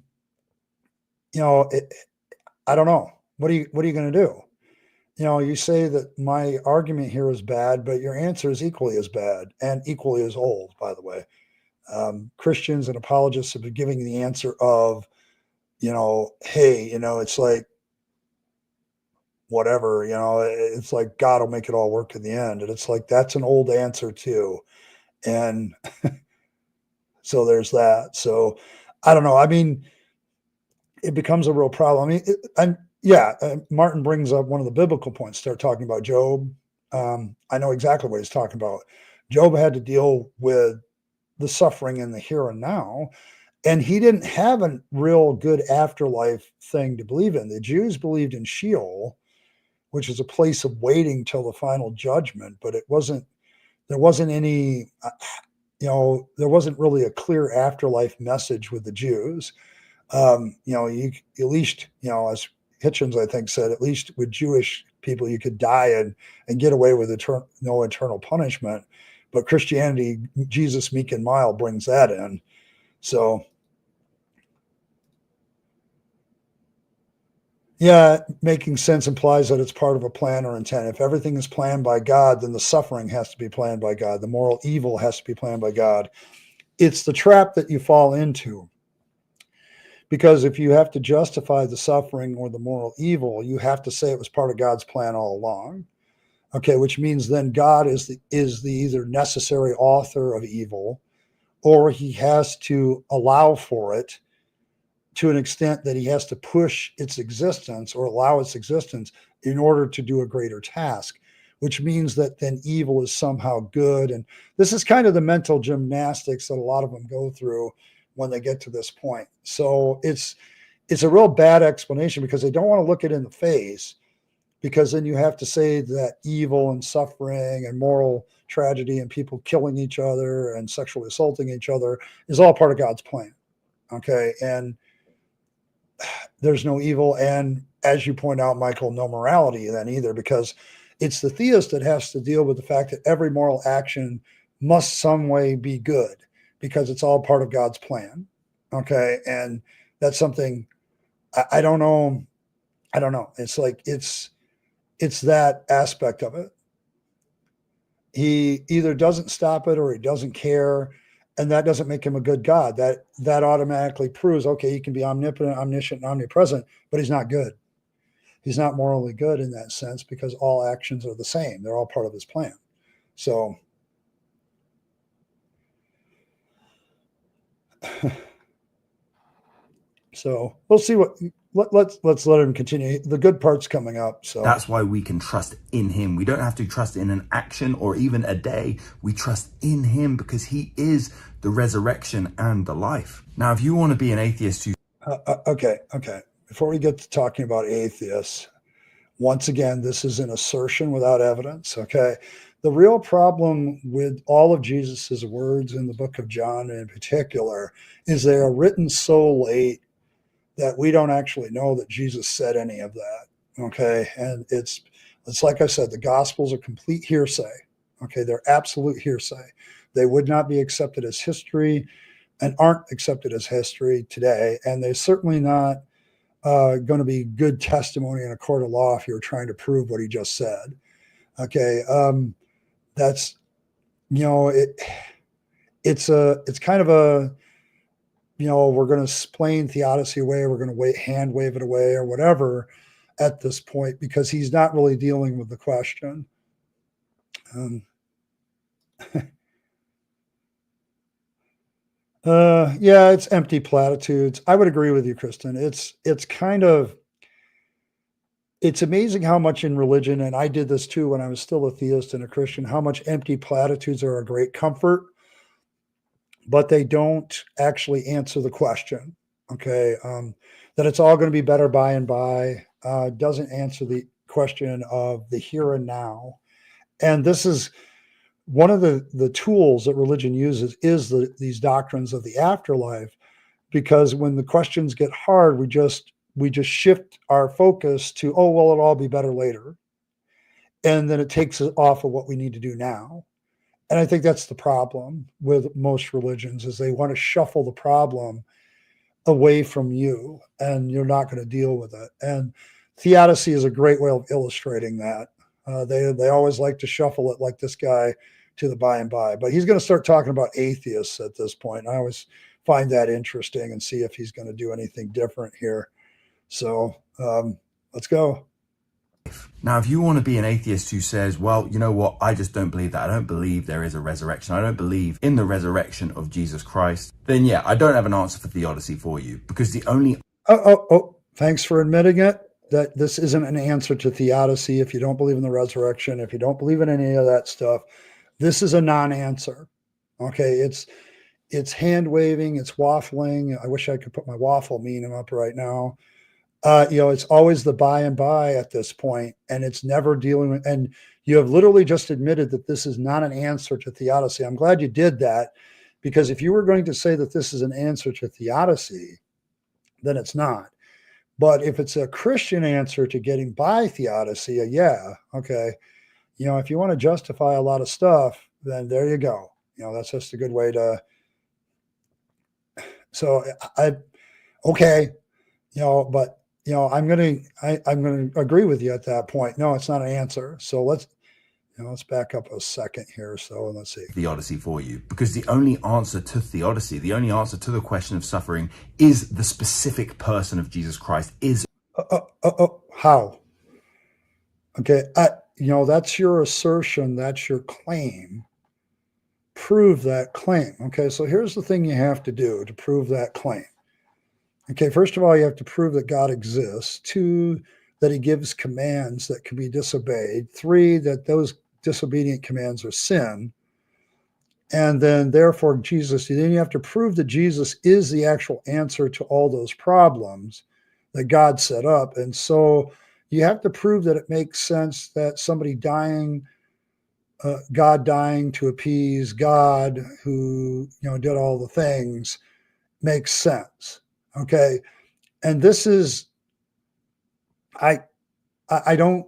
don't know. What are you going to do? You say that my argument here is bad, but your answer is equally as bad and equally as old, by the way. Christians and apologists have been giving the answer of, hey, it's like, whatever, it's like God will make it all work in the end. And it's like, that's an old answer too. And so there's that. So I don't know. I mean, it becomes a real problem. Martin brings up one of the biblical points, start talking about Job. I know exactly what he's talking about. Job had to deal with the suffering in the here and now, and he didn't have a real good afterlife thing to believe in. The Jews believed in Sheol, which is a place of waiting till the final judgment, but there wasn't any, there wasn't really a clear afterlife message with the Jews. You at least, as Hitchens, I think, said, at least with Jewish people. You could die and get away with no eternal punishment. But Christianity, Jesus meek and mild, brings that in. So, yeah, making sense implies that it's part of a plan or intent. If everything is planned by God, then the suffering has to be planned by God. The moral evil has to be planned by God. It's the trap that you fall into. Because if you have to justify the suffering or the moral evil, you have to say it was part of God's plan all along. Okay, which means then God is the either necessary author of evil, or he has to allow for it to an extent that he has to push its existence or allow its existence in order to do a greater task, which means that then evil is somehow good. And this is kind of the mental gymnastics that a lot of them go through when they get to this point. So it's a real bad explanation because they don't want to look it in the face, because then you have to say that evil and suffering and moral tragedy and people killing each other and sexually assaulting each other is all part of God's plan. Okay. And there's no evil. And as you point out, Michael, no morality then either, because it's the theist that has to deal with the fact that every moral action must some way be good because it's all part of God's plan. Okay. And that's something I don't know. I don't know. It's like, it's that aspect of it. He either doesn't stop it or he doesn't care. And that doesn't make him a good God. That automatically proves, okay, he can be omnipotent, omniscient, and omnipresent, but he's not good. He's not morally good in that sense because all actions are the same. They're all part of his plan. So we'll see let's let him continue. The good part's coming up. So that's why we can trust in him. We don't have to trust in an action or even a day. We trust in him because he is the resurrection and the life. Now, if you want to be an atheist who okay. Before we get to talking about atheists, once again, this is an assertion without evidence. Okay. The real problem with all of Jesus's words in the book of John in particular is they are written so late that we don't actually know that Jesus said any of that. Okay. And it's like I said, the Gospels are complete hearsay. Okay. They're absolute hearsay. They would not be accepted as history and aren't accepted as history today. And they're certainly not going to be good testimony in a court of law if you're trying to prove what he just said. Okay. That's, it's kind of a, we're going to explain theodicy away. We're going to hand wave it away or whatever at this point, because he's not really dealing with the question. Yeah, it's empty platitudes. I would agree with you, Kristen. It's amazing how much in religion, and I did this too when I was still a theist and a Christian, how much empty platitudes are a great comfort, but they don't actually answer the question. Okay. That it's all going to be better by and by, doesn't answer the question of the here and now. And this is one of the tools that religion uses is these doctrines of the afterlife, because when the questions get hard, we just shift our focus to, oh, well, it'll all be better later. And then it takes it off of what we need to do now. And I think that's the problem with most religions, is they want to shuffle the problem away from you and you're not going to deal with it. And theodicy is a great way of illustrating that. They always like to shuffle it like this guy to the by and by, but he's going to start talking about atheists at this point. I always find that interesting and see if he's going to do anything different here. So let's go. Now, if you want to be an atheist who says, well, you know what, I just don't believe that. I don't believe there is a resurrection. I don't believe in the resurrection of Jesus Christ. Then, yeah, I don't have an answer for theodicy for you, because the only... Thanks for admitting it, that this isn't an answer to theodicy. If you don't believe in the resurrection, if you don't believe in any of that stuff, this is a non-answer. Okay, it's hand-waving, it's waffling. I wish I could put my waffle meme up right now. It's always the by and by at this point, and it's never dealing with, and you have literally just admitted that this is not an answer to theodicy. I'm glad you did that, because if you were going to say that this is an answer to theodicy, then it's not. But if it's a Christian answer to getting by theodicy, yeah, okay. If you want to justify a lot of stuff, then there you go. That's just a good way to. So okay, but I'm gonna agree with you at that point. No, it's not an answer. So let's back up a second here. So let's see. Theodicy for you, because the only answer to theodicy, the only answer to the question of suffering, is the specific person of Jesus Christ. How? Okay, that's your assertion. That's your claim. Prove that claim. Okay, so here's the thing you have to do to prove that claim. Okay, first of all, you have to prove that God exists. 2, that he gives commands that can be disobeyed. 3, that those disobedient commands are sin. And then therefore then you have to prove that Jesus is the actual answer to all those problems that God set up. And so you have to prove that it makes sense that somebody dying, God dying to appease God, who did all the things, makes sense. Okay, and this is I don't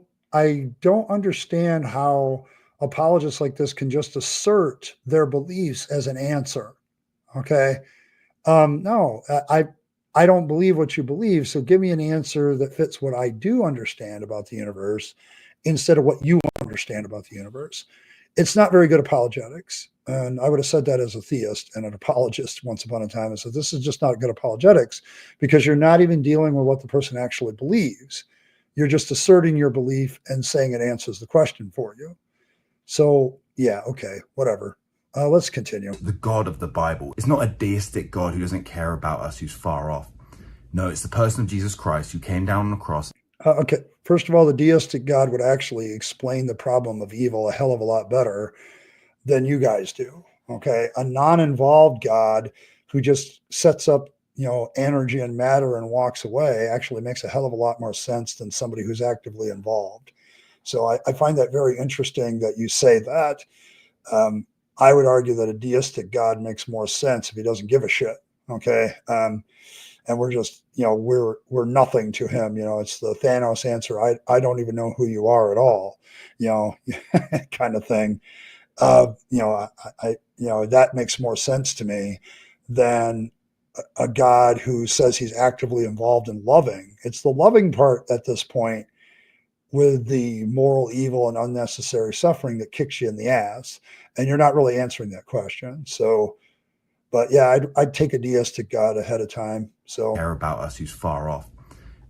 understand how apologists like this can just assert their beliefs as an answer. Okay, no, I don't believe what you believe, so give me an answer that fits what I do understand about the universe instead of what you understand about the universe. It's not very good apologetics. And I would have said that as a theist and an apologist once upon a time. I said, this is just not good apologetics because you're not even dealing with what the person actually believes. You're just asserting your belief and saying it answers the question for you. So, yeah, okay, whatever. Let's continue. The God of the Bible is not a deistic God who doesn't care about us, who's far off. No, it's the person of Jesus Christ who came down on the cross. Okay, first of all, the deistic God would actually explain the problem of evil a hell of a lot better than you guys do. Okay, a non-involved God who just sets up, energy and matter and walks away actually makes a hell of a lot more sense than somebody who's actively involved. So I find that very interesting that you say that. I would argue that a deistic God makes more sense if he doesn't give a shit. Okay. And we're just, we're nothing to him. It's the Thanos answer. I don't even know who you are at all, kind of thing. That makes more sense to me than a God who says he's actively involved in loving. It's the loving part at this point with the moral evil and unnecessary suffering that kicks you in the ass. And you're not really answering that question. So, but yeah, I'd take a deistic God ahead of time. So care about us, who's far off.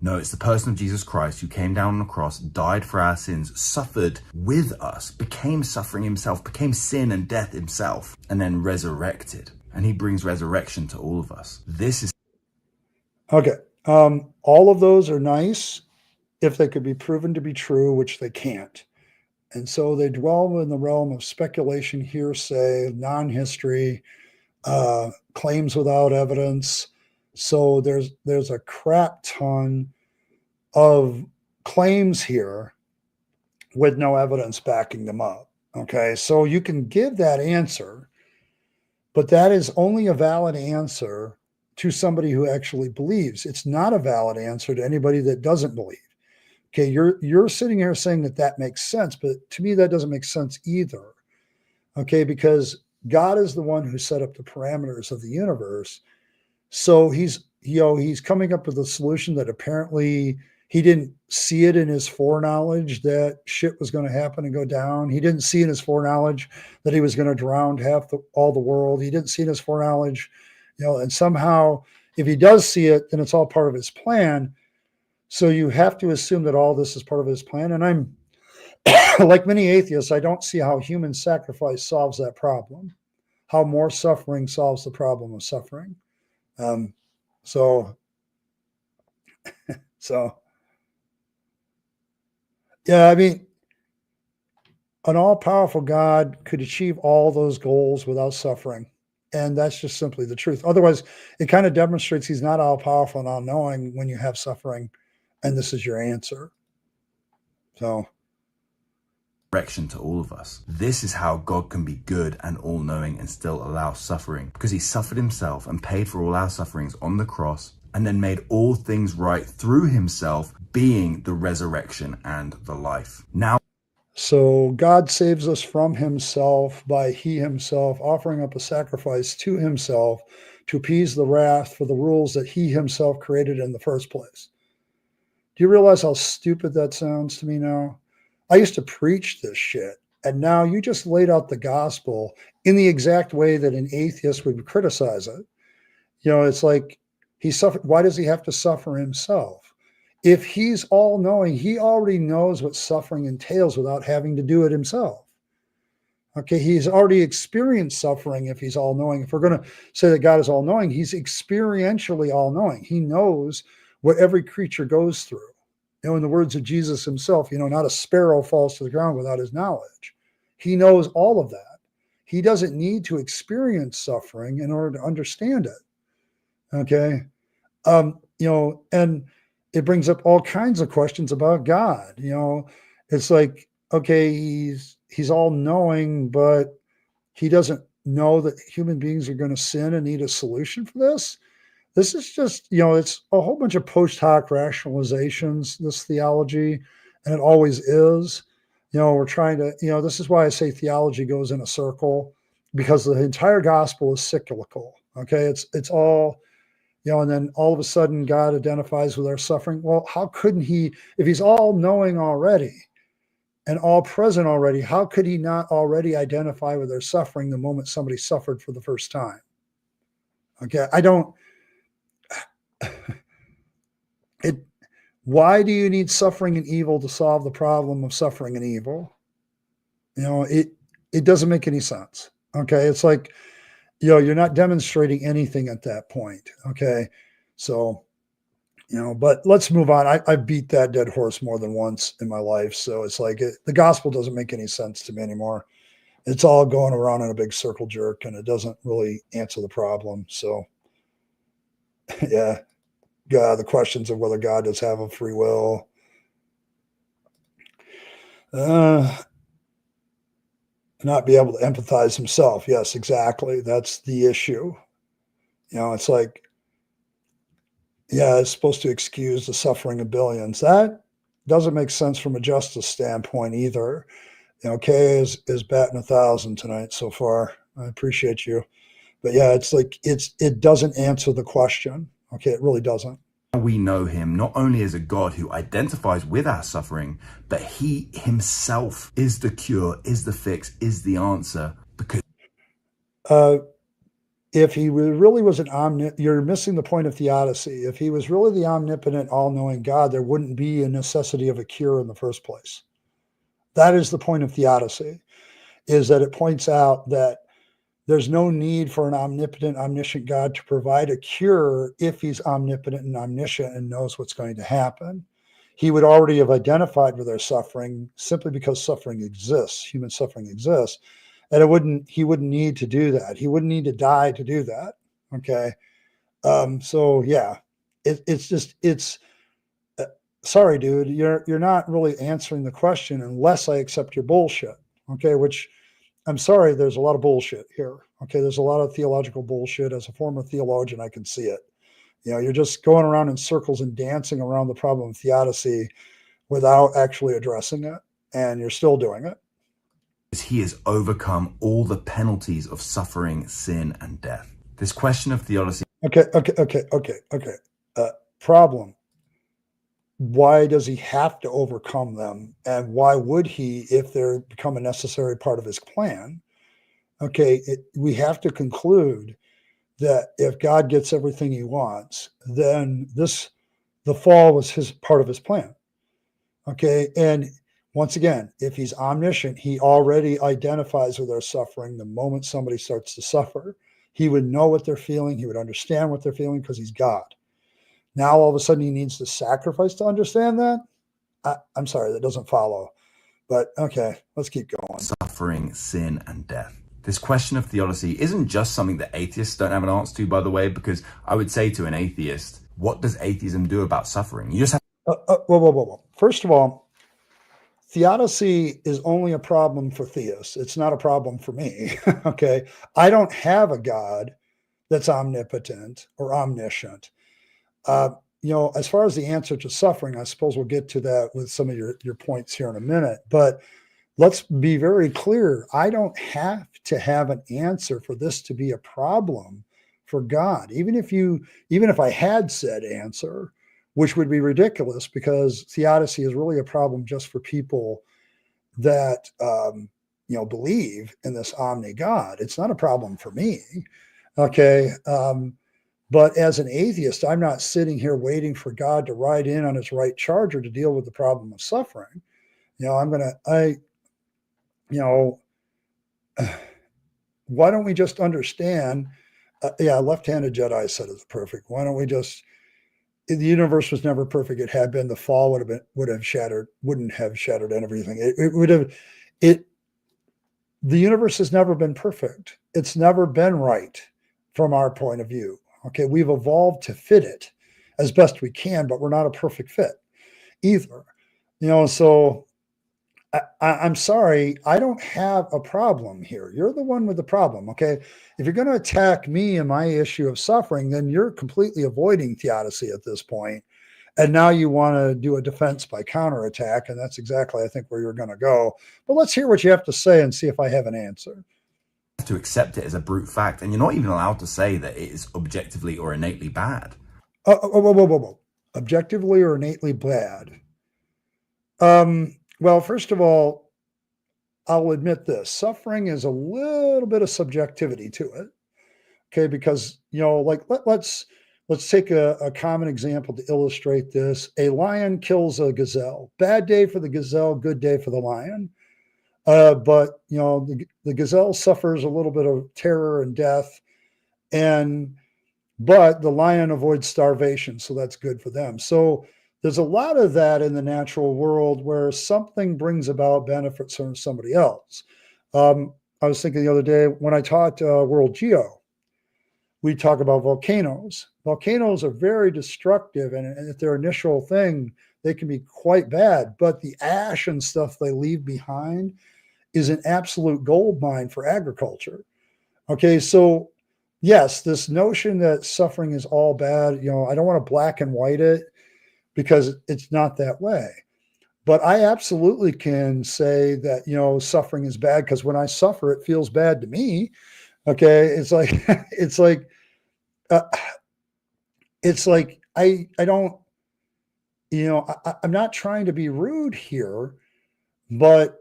No, it's the person of Jesus Christ who came down on the cross, died for our sins, suffered with us, became suffering himself, became sin and death himself, and then resurrected. And he brings resurrection to all of us. This is okay. All of those are nice if they could be proven to be true, which they can't. And so they dwell in the realm of speculation, hearsay, non-history, claims without evidence. So there's a crap ton of claims here with no evidence backing them up. Okay, so you can give that answer, but that is only a valid answer to somebody who actually believes. It's not a valid answer to anybody that doesn't believe. Okay, you're sitting here saying that makes sense, but to me that doesn't make sense either. Okay, because God is the one who set up the parameters of the universe. So he's coming up with a solution that apparently he didn't see it in his foreknowledge that shit was going to happen and go down. He didn't see in his foreknowledge that he was going to drown all the world. He didn't see in his foreknowledge, and somehow if he does see it, then it's all part of his plan. So you have to assume that all this is part of his plan. And I'm like many atheists, I don't see how human sacrifice solves that problem, how more suffering solves the problem of suffering. So yeah, I mean, an all-powerful God could achieve all those goals without suffering. And that's just simply the truth. Otherwise, it kind of demonstrates he's not all-powerful and all-knowing when you have suffering. And this is your answer. So resurrection to all of us. This is how God can be good and all-knowing and still allow suffering, because he suffered himself and paid for all our sufferings on the cross and then made all things right through himself, being the resurrection and the life. Now, so God saves us from himself by he himself offering up a sacrifice to himself to appease the wrath for the rules that he himself created in the first place. Do you realize how stupid that sounds to me now? I used to preach this shit, and now you just laid out the gospel in the exact way that an atheist would criticize it. It's like he suffered. Why does he have to suffer himself? If he's all knowing, he already knows what suffering entails without having to do it himself. Okay, he's already experienced suffering if he's all knowing. If we're going to say that God is all knowing, he's experientially all knowing. He knows what every creature goes through. In the words of Jesus himself, not a sparrow falls to the ground without his knowledge. He knows all of that. He doesn't need to experience suffering in order to understand it. Okay. And it brings up all kinds of questions about God. It's like, okay, he's all knowing, but he doesn't know that human beings are going to sin and need a solution for this. This is just, it's a whole bunch of post hoc rationalizations, this theology, and it always is. We're trying to, this is why I say theology goes in a circle, because the entire gospel is cyclical. Okay. It's all, and then all of a sudden God identifies with our suffering. Well, how couldn't he, if he's all knowing already and all present already, how could he not already identify with their suffering the moment somebody suffered for the first time? Okay. Why do you need suffering and evil to solve the problem of suffering and evil? It doesn't make any sense. Okay. It's like, you're not demonstrating anything at that point. Okay. So, but let's move on. I beat that dead horse more than once in my life. So it's like the gospel doesn't make any sense to me anymore. It's all going around in a big circle jerk and it doesn't really answer the problem. So yeah. The questions of whether God does have a free will. Not be able to empathize himself. Yes, exactly. That's the issue. It's like, it's supposed to excuse the suffering of billions. That doesn't make sense from a justice standpoint either. Kay is batting 1,000 tonight so far. I appreciate you. But yeah, it's like, it doesn't answer the question. Okay, it really doesn't. We know him not only as a God who identifies with our suffering, but he himself is the cure, is the fix, is the answer. Because if he really was you're missing the point of theodicy. If he was really the omnipotent, all-knowing God, there wouldn't be a necessity of a cure in the first place. That is the point of theodicy, is that it points out that there's no need for an omnipotent, omniscient God to provide a cure if he's omnipotent and omniscient and knows what's going to happen. He would already have identified with their suffering simply because suffering exists, human suffering exists, and he wouldn't need to do that. He wouldn't need to die to do that. Okay. So yeah, sorry, dude, you're not really answering the question unless I accept your bullshit. Okay. Which, I'm sorry, there's a lot of bullshit here. Okay, there's a lot of theological bullshit. As a former theologian, I can see it. You're just going around in circles and dancing around the problem of theodicy without actually addressing it, and you're still doing it. He has overcome all the penalties of suffering, sin, and death. This question of theodicy. Okay. Problem. Why does he have to overcome them? And why would he if they're become a necessary part of his plan? Okay, we have to conclude that if God gets everything he wants, then the fall was part of his plan. Okay, and once again, if he's omniscient, he already identifies with their suffering the moment somebody starts to suffer. He would know what they're feeling. He would understand what they're feeling because he's God. Now, all of a sudden, he needs to sacrifice to understand that? I'm sorry, that doesn't follow. But okay, let's keep going. Suffering, sin, and death. This question of theodicy isn't just something that atheists don't have an answer to, by the way, because I would say to an atheist, what does atheism do about suffering? You just have whoa. First of all, theodicy is only a problem for theists. It's not a problem for me. Okay. I don't have a God that's omnipotent or omniscient. Uh, as far as the answer to suffering, I suppose we'll get to that with some of your points here in a minute. But let's be very clear. I don't have to have an answer for this to be a problem for God. Even if I had said answer, which would be ridiculous because theodicy is really a problem just for people that believe in this omni God. It's not a problem for me. Okay. But as an atheist, I'm not sitting here waiting for God to ride in on his right charger to deal with the problem of suffering. You know, why don't we just understand? Left-handed Jedi said it's perfect. Why don't we just? The universe was never perfect. It had been. The fall wouldn't have shattered everything. It would have. It. The universe has never been perfect. It's never been right from our point of view. Okay, we've evolved to fit it as best we can, but we're not a perfect fit either. So I'm sorry, I don't have a problem here. You're the one with the problem. Okay, if you're going to attack me and my issue of suffering, then you're completely avoiding theodicy at this point. And now you want to do a defense by counterattack, and that's exactly, I think, where you're going to go. But let's hear what you have to say and see if I have an answer. To accept it as a brute fact, and you're not even allowed to say that it is objectively or innately bad. Whoa. Objectively or innately bad? Well, first of all, I'll admit this. Suffering is a little bit of subjectivity to it. Okay, because let's take a common example to illustrate this. A lion kills a gazelle. Bad day for the gazelle, good day for the lion. But the gazelle suffers a little bit of terror and death, but the lion avoids starvation, so that's good for them. So there's a lot of that in the natural world where something brings about benefits from somebody else. I was thinking the other day when I taught World Geo, we talk about volcanoes. Volcanoes are very destructive, and at their initial thing, they can be quite bad, but the ash and stuff they leave behind is an absolute gold mine for agriculture. Okay, so yes, this notion that suffering is all bad, I don't want to black and white it because it's not that way. But I absolutely can say that, suffering is bad because when I suffer, it feels bad to me. Okay, it's like, I don't, I'm not trying to be rude here, but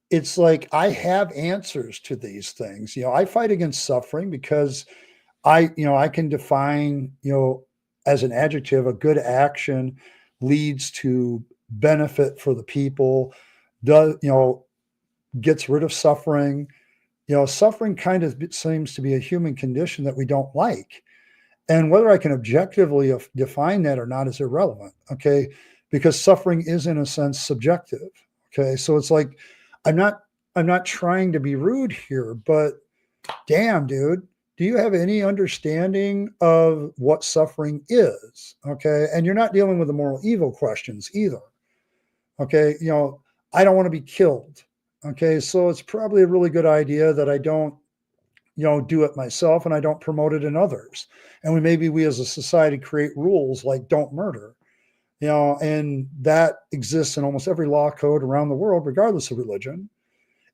it's like I have answers to these things. I fight against suffering because I can define, as an adjective, a good action leads to benefit for the people, gets rid of suffering. Suffering kind of seems to be a human condition that we don't like. And whether I can objectively define that or not is irrelevant. Okay. Because suffering is in a sense subjective. Okay. So it's like, I'm not trying to be rude here, but damn, dude, do you have any understanding of what suffering is? Okay. And you're not dealing with the moral evil questions either. Okay. I don't want to be killed. Okay. So it's probably a really good idea that I don't, do it myself and I don't promote it in others. And we as a society create rules like don't murder, and that exists in almost every law code around the world, regardless of religion.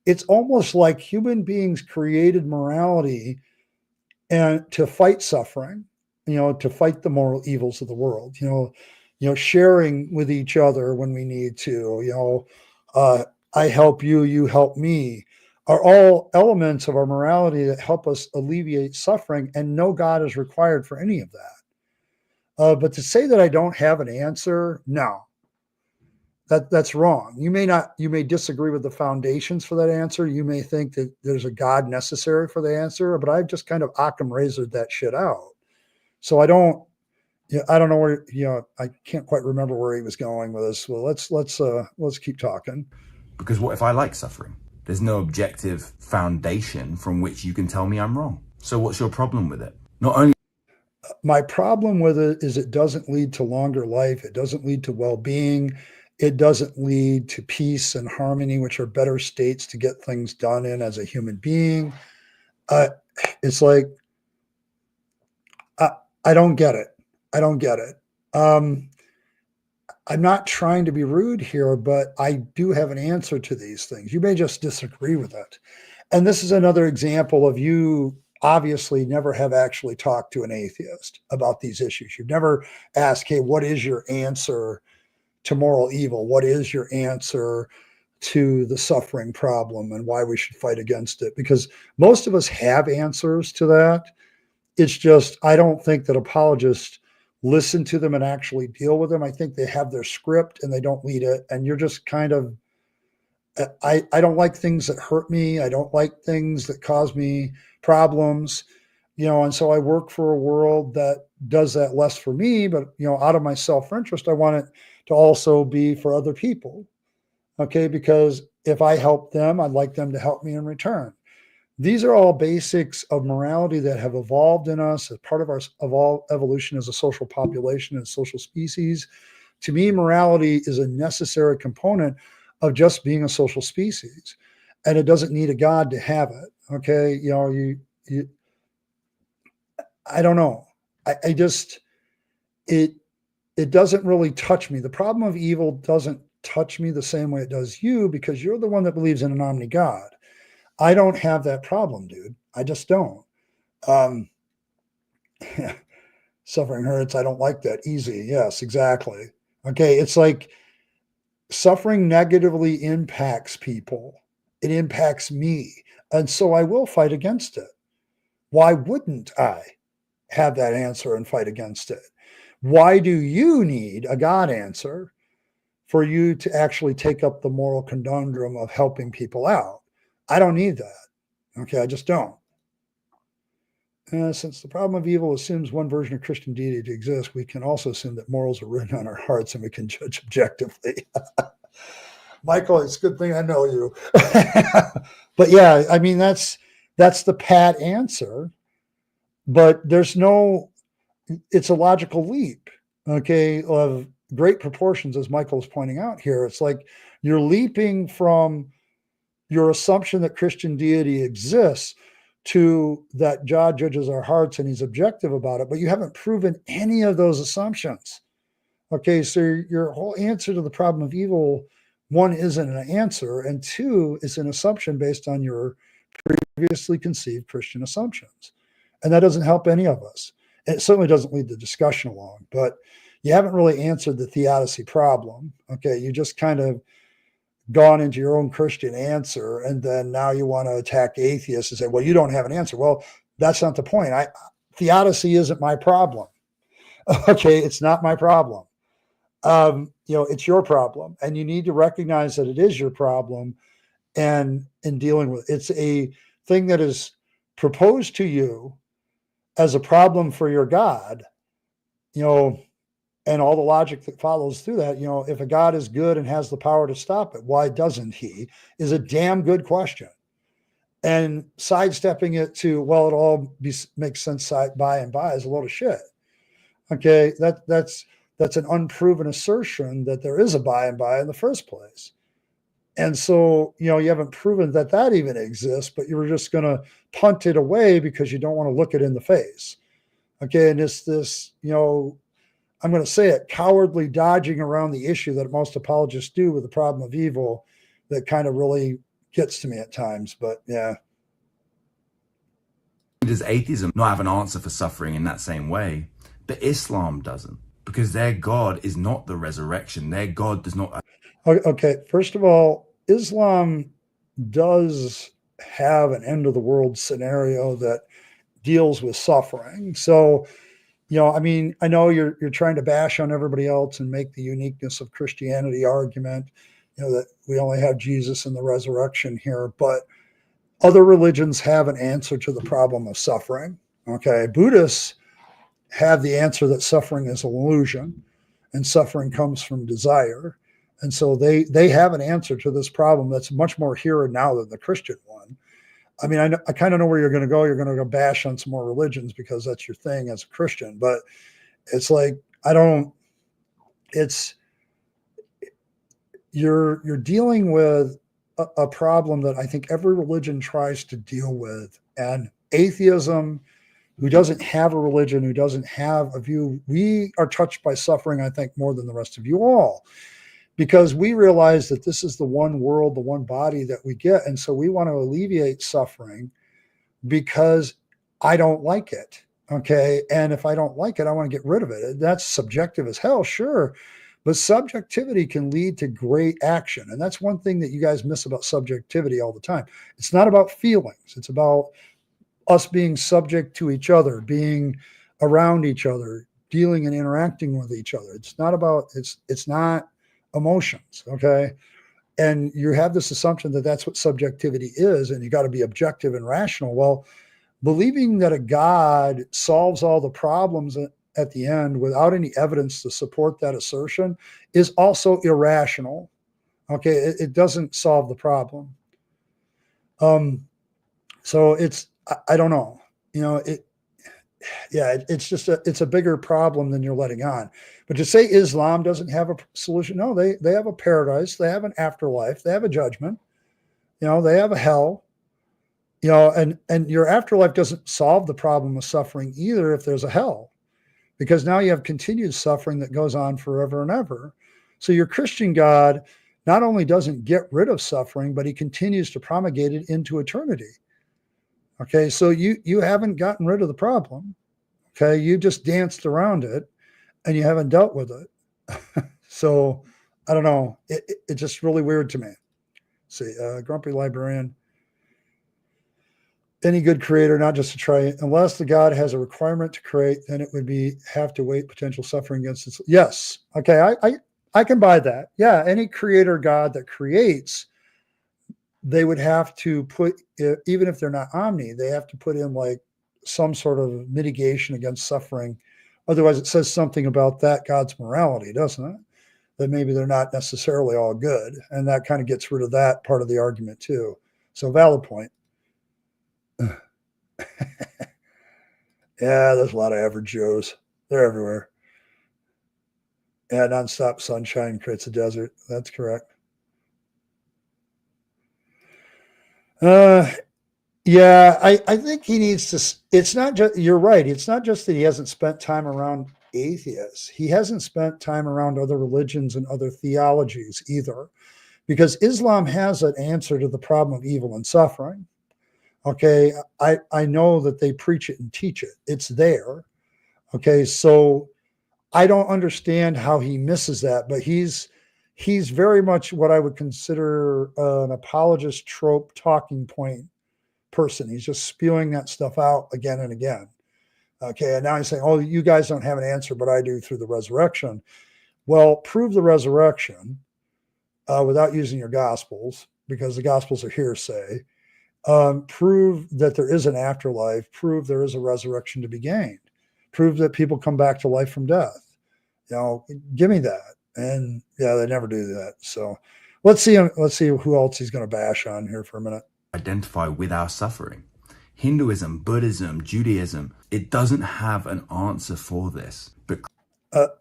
It's almost like human beings created morality and to fight suffering, to fight the moral evils of the world, sharing with each other when we need to, I help you, you help me, are all elements of our morality that help us alleviate suffering, and no God is required for any of that. But to say that I don't have an answer, no, that's wrong. You may disagree with the foundations for that answer. You may think that there's a God necessary for the answer, but I've just kind of Occam razored that shit out. So I don't know where, I can't quite remember where he was going with this. Well, let's keep talking. Because what if I like suffering? There's no objective foundation from which you can tell me I'm wrong. So what's your problem with it? Not only my problem with it is it doesn't lead to longer life. It doesn't lead to well-being. It doesn't lead to peace and harmony, which are better states to get things done in as a human being. It's like, I don't get it. I don't get it. Um, I'm not trying to be rude here, but I do have an answer to these things. You may just disagree with it. And this is another example of you obviously never have actually talked to an atheist about these issues. You've never asked, hey, what is your answer to moral evil? What is your answer to the suffering problem and why we should fight against it? Because most of us have answers to that. It's just, I don't think that apologists listen to them and actually deal with them. I think they have their script and they don't lead it. And you're just kind of, I don't like things that hurt me. I don't like things that cause me problems, and so I work for a world that does that less for me, but, out of my self-interest, I want it to also be for other people. Okay. Because if I help them, I'd like them to help me in return. These are all basics of morality that have evolved in us as part of our evolution as a social population and social species. To me, morality is a necessary component of just being a social species, and it doesn't need a God to have it. Okay, I don't know. I just it doesn't really touch me. The problem of evil doesn't touch me the same way it does you, because you're the one that believes in an omni God. I don't have that problem, dude. I just don't. Um, Suffering hurts. I don't like that. Easy. Yes, exactly. Okay. It's like suffering negatively impacts people. It impacts me. And so I will fight against it. Why wouldn't I have that answer and fight against it? Why do you need a God answer for you to actually take up the moral conundrum of helping people out? I don't need that. Okay. I just don't. Since the problem of evil assumes one version of Christian deity to exist, we can also assume that morals are written on our hearts and we can judge objectively. Michael, it's a good thing I know you. But yeah, I mean, that's the pat answer, but it's a logical leap, okay, of great proportions, as Michael is pointing out here. It's like you're leaping from your assumption that Christian deity exists to that God judges our hearts and he's objective about it, but you haven't proven any of those assumptions. Okay, so your whole answer to the problem of evil, one, isn't an answer, and two, is an assumption based on your previously conceived Christian assumptions. And that doesn't help any of us. It certainly doesn't lead the discussion along, but you haven't really answered the theodicy problem. Okay, you just kind of gone into your own Christian answer, and then now you want to attack atheists and say, well, you don't have an answer. Well, that's not the point. Theodicy isn't my problem. Okay, it's not my problem. It's your problem, and you need to recognize that it is your problem, and in dealing with it's a thing that is proposed to you as a problem for your God, and all the logic that follows through that. If a God is good and has the power to stop it, why doesn't he, is a damn good question. And sidestepping it to, well, it all makes sense by and by, is a load of shit. Okay, that's an unproven assertion that there is a by and by in the first place. And so, you haven't proven that even exists, but you're just going to punt it away because you don't want to look it in the face. Okay, and it's this, I'm going to say it, cowardly dodging around the issue that most apologists do with the problem of evil that kind of really gets to me at times. But yeah. Does atheism not have an answer for suffering in that same way? But Islam doesn't, because their God is not the resurrection. Their God does not. Okay, first of all, Islam does have an end of the world scenario that deals with suffering. So, I know you're trying to bash on everybody else and make the uniqueness of Christianity argument, that we only have Jesus and the resurrection here, but other religions have an answer to the problem of suffering. Okay, Buddhists have the answer that suffering is an illusion and suffering comes from desire. And so they have an answer to this problem that's much more here and now than the Christian one. I mean, I kind of know where you're going to go. You're going to go bash on some more religions because that's your thing as a Christian. But it's like, you're dealing with a problem that I think every religion tries to deal with. And atheism, who doesn't have a religion, who doesn't have a view, we are touched by suffering, I think, more than the rest of you all, because we realize that this is the one world, the one body that we get. And so we want to alleviate suffering because I don't like it. Okay. And if I don't like it, I want to get rid of it. That's subjective as hell, sure. But subjectivity can lead to great action. And that's one thing that you guys miss about subjectivity all the time. It's not about feelings, it's about us being subject to each other, being around each other, dealing and interacting with each other. It's not emotions. Okay. And you have this assumption that that's what subjectivity is, and you got to be objective and rational. Well, believing that a God solves all the problems at the end without any evidence to support that assertion is also irrational. Okay. It doesn't solve the problem. So I don't know, it's a bigger problem than you're letting on. But to say Islam doesn't have a solution, no, they have a paradise, they have an afterlife, they have a judgment, they have a hell, and your afterlife doesn't solve the problem of suffering either if there's a hell, because now you have continued suffering that goes on forever and ever. So your Christian God not only doesn't get rid of suffering, but he continues to promulgate it into eternity. Okay, so you haven't gotten rid of the problem. Okay, you just danced around it and you haven't dealt with it. So I don't know. It's just really weird to me. See, Grumpy Librarian. Any good creator, not just to try, unless the God has a requirement to create, then it would have to weight potential suffering against it. Yes. Okay, I can buy that. Yeah, any creator God that creates, they would have to put, even if they're not omni, they have to put in like some sort of mitigation against suffering. Otherwise, it says something about that God's morality, doesn't it? That maybe they're not necessarily all good. And that kind of gets rid of that part of the argument too. So valid point. Yeah, there's a lot of average Joes. They're everywhere. Yeah, nonstop sunshine creates a desert. That's correct. Yeah, I think he needs to. It's not just, you're right. It's not just that he hasn't spent time around atheists. He hasn't spent time around other religions and other theologies either, because Islam has an answer to the problem of evil and suffering. Okay, I know that they preach it and teach it. It's there. Okay, so I don't understand how he misses that, but he's very much what I would consider an apologist trope talking point person. He's just spewing that stuff out again and again. Okay, and now he's saying, oh, you guys don't have an answer, but I do through the resurrection. Well, prove the resurrection without using your gospels, because the gospels are hearsay. Prove that there is an afterlife. Prove there is a resurrection to be gained. Prove that people come back to life from death. Give me that. And yeah, they never do that. So let's see who else he's going to bash on here for a minute. Identify with our suffering. Hinduism, Buddhism, Judaism, it doesn't have an answer for this. But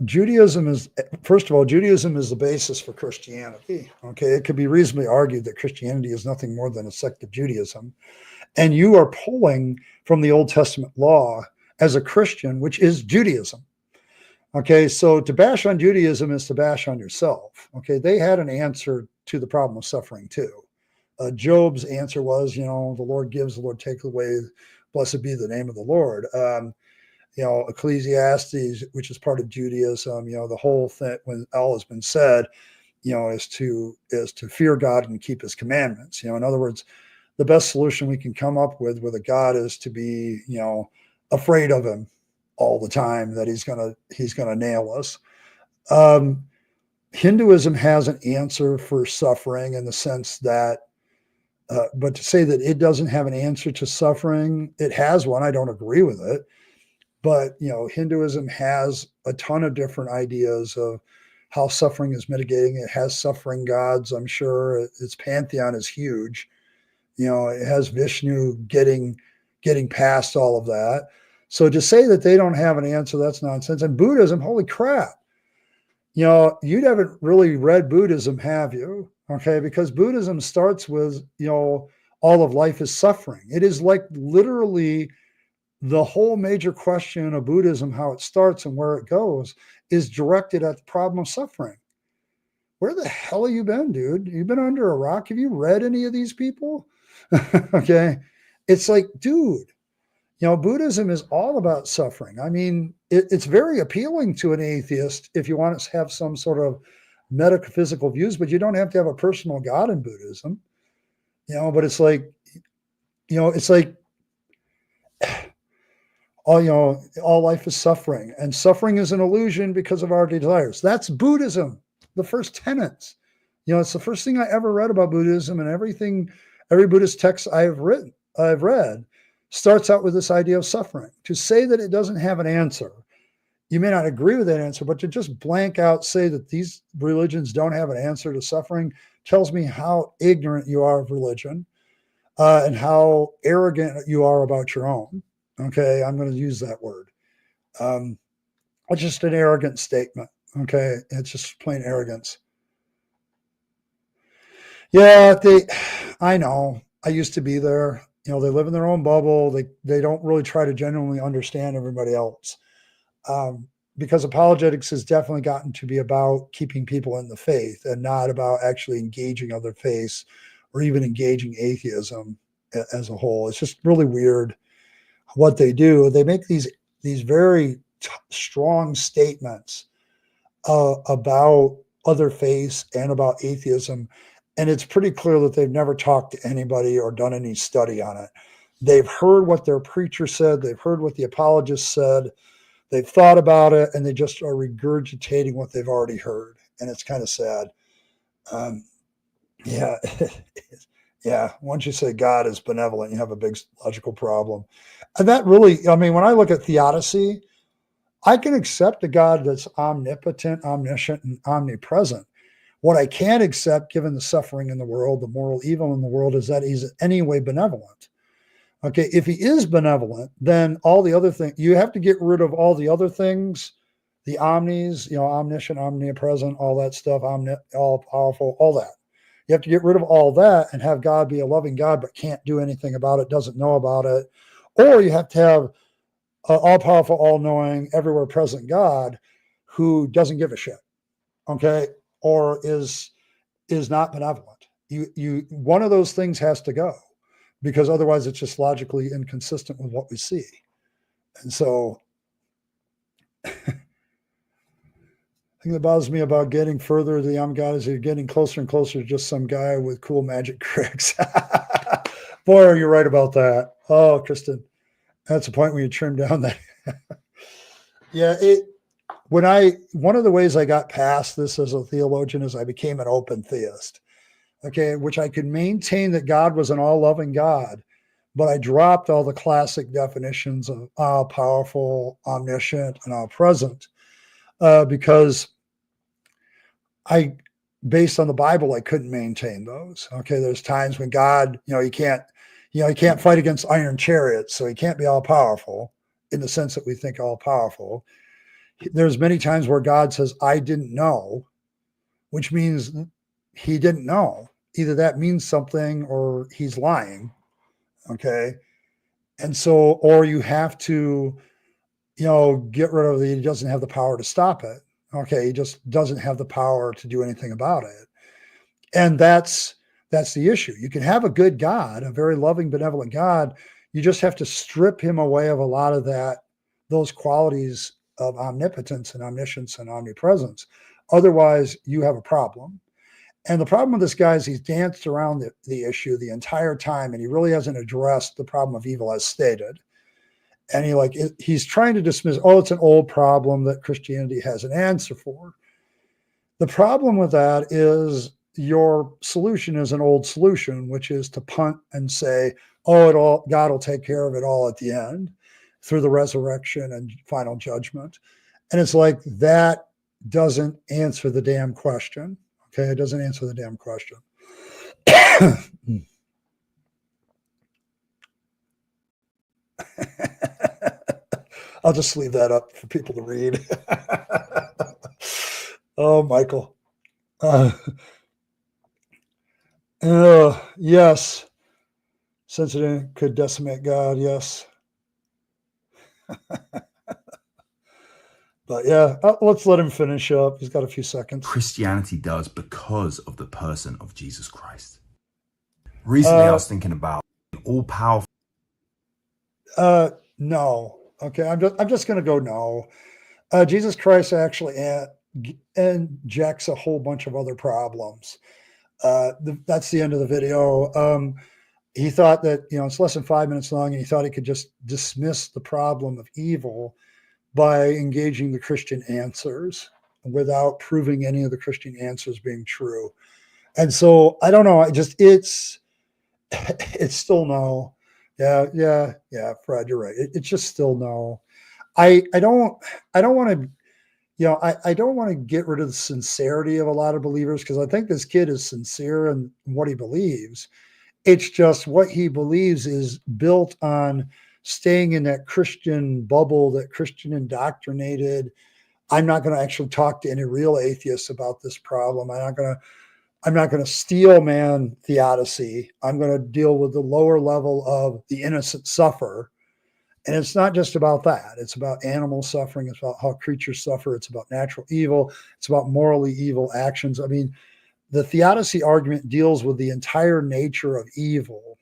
Judaism is the basis for Christianity. Okay, it could be reasonably argued that Christianity is nothing more than a sect of Judaism. And you are pulling from the Old Testament law as a Christian, which is Judaism. Okay, so to bash on Judaism is to bash on yourself. Okay, they had an answer to the problem of suffering too. Job's answer was, the Lord gives, the Lord takes away, blessed be the name of the Lord. Ecclesiastes, which is part of Judaism, the whole thing, when all has been said, is to fear God and keep his commandments. In other words, the best solution we can come up with a God is to be, afraid of him all the time, that he's gonna nail us. Hinduism has an answer for suffering in the sense that, but to say that it doesn't have an answer to suffering, it has one. I don't agree with it. But, Hinduism has a ton of different ideas of how suffering is mitigating. It has suffering gods, I'm sure. Its pantheon is huge. It has Vishnu getting past all of that. So to say that they don't have an answer, that's nonsense. And Buddhism, holy crap. You haven't really read Buddhism, have you? Okay, because Buddhism starts with, all of life is suffering. It is like literally the whole major question of Buddhism, how it starts and where it goes, is directed at the problem of suffering. Where the hell have you been, dude? You've been under a rock. Have you read any of these people? Okay. It's like, dude, Buddhism is all about suffering. I mean, it's very appealing to an atheist if you want to have some sort of metaphysical views, but you don't have to have a personal God in Buddhism, but it's like, it's like, all life is suffering, and suffering is an illusion because of our desires. That's Buddhism, the first tenets. It's the first thing I ever read about Buddhism, and every Buddhist text I've read starts out with this idea of suffering. To say that it doesn't have an answer, you may not agree with that answer, but to just blank out say that these religions don't have an answer to suffering tells me how ignorant you are of religion, and how arrogant you are about your own. Okay, I'm going to use that word. It's just an arrogant statement. Okay, it's just plain arrogance. Yeah, I know. I used to be there. They live in their own bubble. They don't really try to genuinely understand everybody else. Because apologetics has definitely gotten to be about keeping people in the faith and not about actually engaging other faiths or even engaging atheism as a whole. It's just really weird what they do. They make these very strong statements about other faiths and about atheism, and it's pretty clear that they've never talked to anybody or done any study on it. They've heard what their preacher said. They've heard what the apologist said. They've thought about it, and they just are regurgitating what they've already heard, and it's kind of sad. Yeah. Yeah, once you say God is benevolent, you have a big logical problem. And that really, I mean, when I look at theodicy, I can accept a God that's omnipotent, omniscient, and omnipresent. What I can't accept, given the suffering in the world, the moral evil in the world, is that he's in any way benevolent. Okay, if he is benevolent, then all the other things, you have to get rid of all the other things, the omnis, omniscient, omnipresent, all that stuff, all powerful, all that. You have to get rid of all that and have God be a loving God, but can't do anything about it, doesn't know about it. Or you have to have all-powerful, all-knowing, everywhere present God who doesn't give a shit, okay, or is not benevolent. You one of those things has to go, because otherwise it's just logically inconsistent with what we see. And so the thing that bothers me about getting further to the I'm God is you're getting closer and closer to just some guy with cool magic tricks. Boy, are you right about that. Oh, Kristen, that's the point when you trim down that. Yeah, one of the ways I got past this as a theologian is I became an open theist. Okay, which I could maintain that God was an all-loving God, but I dropped all the classic definitions of all powerful, omniscient, and all present. Because based on the Bible, I couldn't maintain those. Okay, there's times when God, he can't fight against iron chariots, so he can't be all powerful in the sense that we think all powerful. There's many times where God says, "I didn't know," which means he didn't know. Either that means something or he's lying. Okay, and so, or you have to get rid of he doesn't have the power to stop it. Okay, he just doesn't have the power to do anything about it. And that's the issue. You can have a good God, a very loving, benevolent God. You just have to strip him away of a lot of those qualities of omnipotence and omniscience and omnipresence. Otherwise, you have a problem. And the problem with this guy is he's danced around the issue the entire time, and he really hasn't addressed the problem of evil as stated. And he's trying to dismiss, it's an old problem that Christianity has an answer for. The problem with that is your solution is an old solution, which is to punt and say, God will take care of it all at the end through the resurrection and final judgment. And it's like, that doesn't answer the damn question. Okay, it doesn't answer the damn question. I'll just leave that up for people to read. Oh, Michael. Yes. Sensitive could decimate God. Yes. But yeah, let's let him finish up. He's got a few seconds. Christianity does because of the person of Jesus Christ. Recently, I was thinking about all powerful. No. Okay, I'm just going to go no. Jesus Christ actually injects a whole bunch of other problems. That's the end of the video. He thought that, it's less than 5 minutes long, and he thought he could just dismiss the problem of evil by engaging the Christian answers without proving any of the Christian answers being true. And so I don't know. It's still no. Yeah, Fred, you're right. It's just still no. I don't want to, I don't want to get rid of the sincerity of a lot of believers, because I think this kid is sincere in what he believes. It's just what he believes is built on staying in that Christian bubble, that Christian indoctrinated. I'm not going to actually talk to any real atheists about this problem. I'm not going to steel man theodicy. I'm going to deal with the lower level of the innocent suffer. And it's not just about that. It's about animal suffering. It's about how creatures suffer. It's about natural evil. It's about morally evil actions. I mean, the theodicy argument deals with the entire nature of evil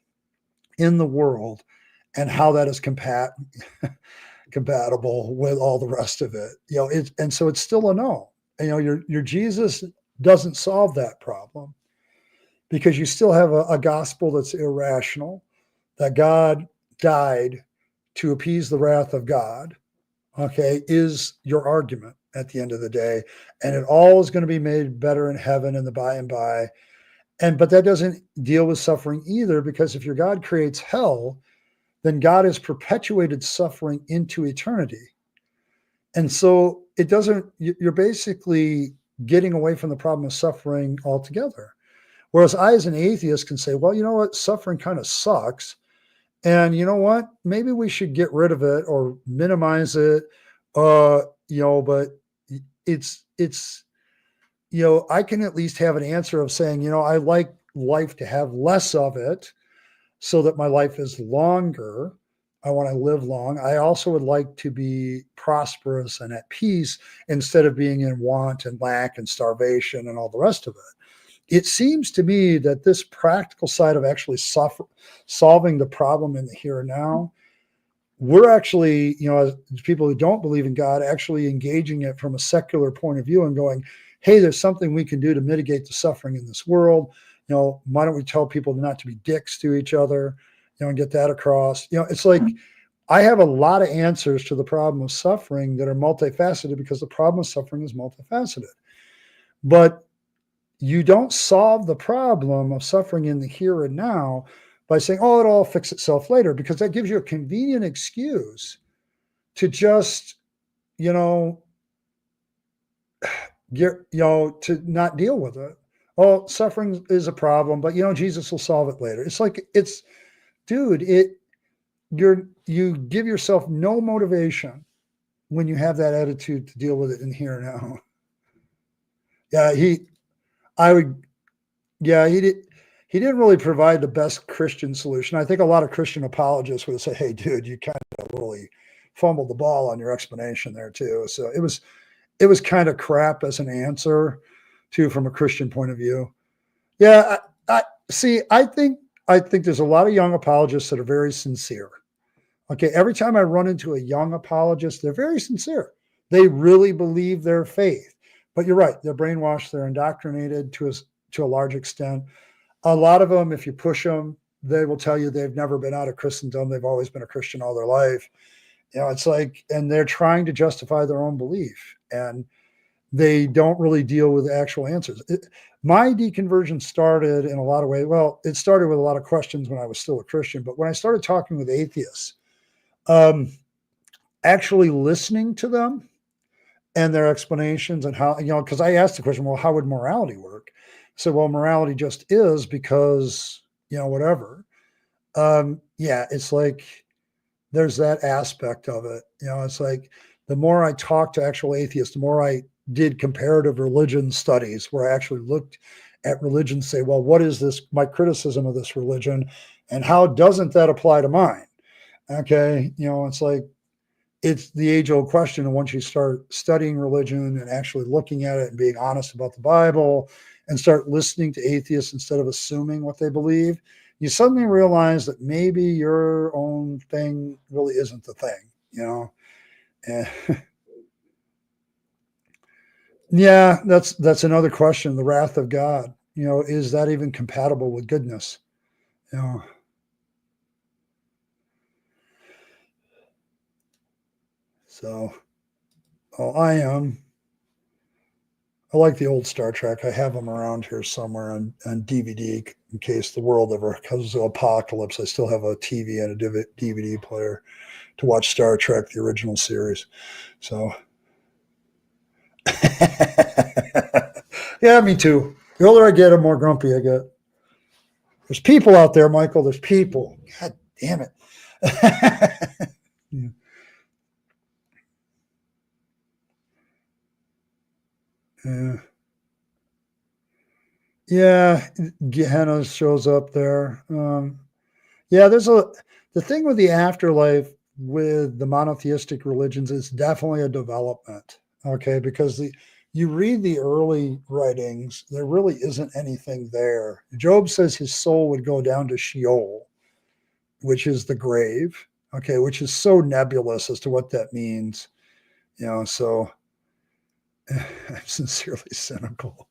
in the world and how that is compatible with all the rest of it. And so it's still a no. Your Jesus doesn't solve that problem, because you still have a gospel that's irrational, that God died to appease the wrath of God, okay, is your argument at the end of the day. And it all is going to be made better in heaven in the by and by. But that doesn't deal with suffering either, because if your God creates hell, then God has perpetuated suffering into eternity. And so you're basically getting away from the problem of suffering altogether. Whereas I, as an atheist, can say, well, you know what? Suffering kind of sucks. And you know what? Maybe we should get rid of it or minimize it. But it's, I can at least have an answer of saying, I like life to have less of it so that my life is longer. I want to live long. I also would like to be prosperous and at peace instead of being in want and lack and starvation and all the rest of it. It seems to me that this practical side of actually solving the problem in the here and now, we're actually, as people who don't believe in God, actually engaging it from a secular point of view and going, hey, there's something we can do to mitigate the suffering in this world. Why don't we tell people not to be dicks to each other, and get that across. It's like I have a lot of answers to the problem of suffering that are multifaceted, because the problem of suffering is multifaceted. But you don't solve the problem of suffering in the here and now by saying, oh, it'll all fix itself later, because that gives you a convenient excuse to just, to not deal with it. Oh, suffering is a problem, but Jesus will solve it later. It's like, you give yourself no motivation when you have that attitude to deal with it in here and now. He didn't really provide the best Christian solution. I think a lot of Christian apologists would say, hey, dude, you kind of really fumbled the ball on your explanation there too. So it was kind of crap as an answer too, from a Christian point of view. Yeah. I think there's a lot of young apologists that are very sincere. Okay. Every time I run into a young apologist, they're very sincere. They really believe their faith. But you're right. They're brainwashed. They're indoctrinated to a large extent. A lot of them, if you push them, they will tell you they've never been out of Christendom. They've always been a Christian all their life. It's like, and they're trying to justify their own belief, and they don't really deal with actual answers. My deconversion started in a lot of ways. Well, it started with a lot of questions when I was still a Christian, but when I started talking with atheists, actually listening to them and their explanations and how, because I asked the question, well, how would morality work? So, well, morality just is because, whatever. It's like, there's that aspect of it. It's like the more I talk to actual atheists, the more I did comparative religion studies, where I actually looked at religion, say, well, what is this, my criticism of this religion, and how doesn't that apply to mine? Okay. It's like, it's the age-old question. And once you start studying religion and actually looking at it and being honest about the Bible and start listening to atheists instead of assuming what they believe, you suddenly realize that maybe your own thing really isn't the thing, you know? And yeah, that's another question. The wrath of God, is that even compatible with goodness? You know, so I am. I like the old Star Trek. I have them around here somewhere on DVD in case the world ever comes to apocalypse. I still have a TV and a DVD player to watch Star Trek, the original series. So, yeah, me too. The older I get, the more grumpy I get. There's people out there, Michael. There's people. God damn it. Yeah. Yeah, Gehenna shows up there. Yeah, the thing with the afterlife with the monotheistic religions is definitely a development. Okay, because you read the early writings, there really isn't anything there. Job says his soul would go down to Sheol, which is the grave. Okay, which is so nebulous as to what that means. So I'm sincerely cynical.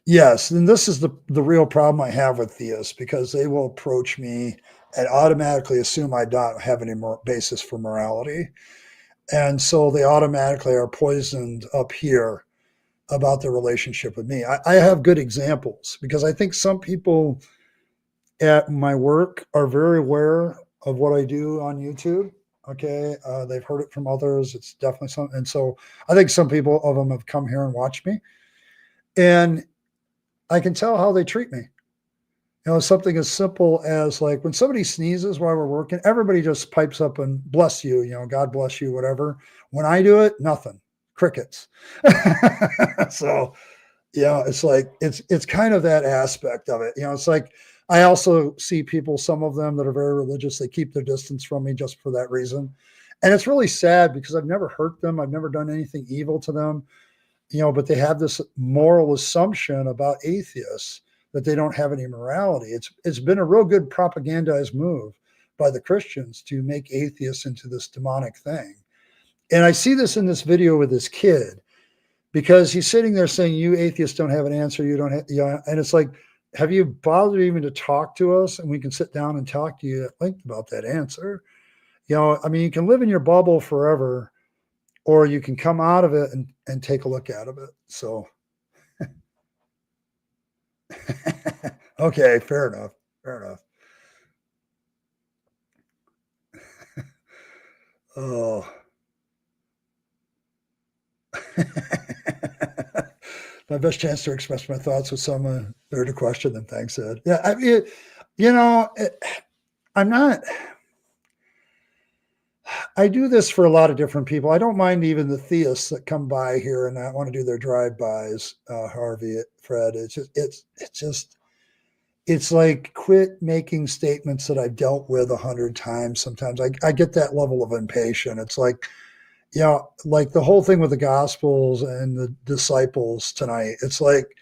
Yes, and this is the real problem I have with theists because they will approach me and automatically assume I don't have any basis for morality, and so they automatically are poisoned up here about their relationship with me. I have good examples because I think some people at my work are very aware of what I do on YouTube. Okay, they've heard it from others. It's definitely something, and so I think some people of them have come here and watched me, and I can tell how they treat me. Something as simple as like when somebody sneezes while we're working, everybody just pipes up and bless you, God bless you, whatever. When I do it, nothing, crickets. So, it's like, it's kind of that aspect of it. It's like, I also see people, some of them that are very religious, they keep their distance from me just for that reason. And it's really sad because I've never hurt them. I've never done anything evil to them, but they have this moral assumption about atheists that they don't have any morality. It's been a real good propagandized move by the Christians to make atheists into this demonic thing. And I see this in this video with this kid because he's sitting there saying, "You atheists don't have an answer. You don't have," and it's like, have you bothered even to talk to us? And we can sit down and talk to you at length about that answer. I mean, you can live in your bubble forever, or you can come out of it and take a look out of it. So, okay, fair enough. Fair enough. Oh. My best chance to express my thoughts with someone better to question than thanks, Ed. Yeah, I mean, you know, I'm not. I do this for a lot of different people. I don't mind even the theists that come by here and I want to do their drive-bys. Harvey, Fred, it's like quit making statements that I've dealt with 100 times. Sometimes I get that level of impatience. It's like, like the whole thing with the Gospels and the disciples tonight. It's like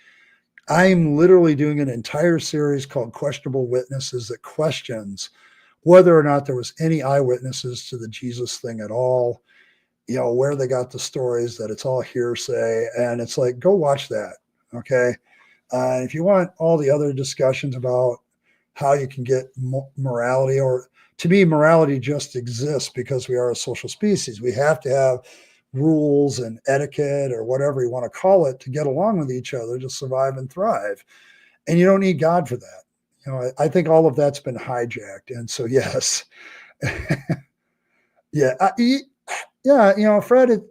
I'm literally doing an entire series called Questionable Witnesses that questions whether or not there was any eyewitnesses to the Jesus thing at all, where they got the stories, that it's all hearsay. And it's like, go watch that. Okay. If you want all the other discussions about how you can get morality, or to me, morality just exists because we are a social species. We have to have rules and etiquette or whatever you want to call it to get along with each other, to survive and thrive. And you don't need God for that. I think all of that's been hijacked. And so, yes. Yeah. Yeah. Fred,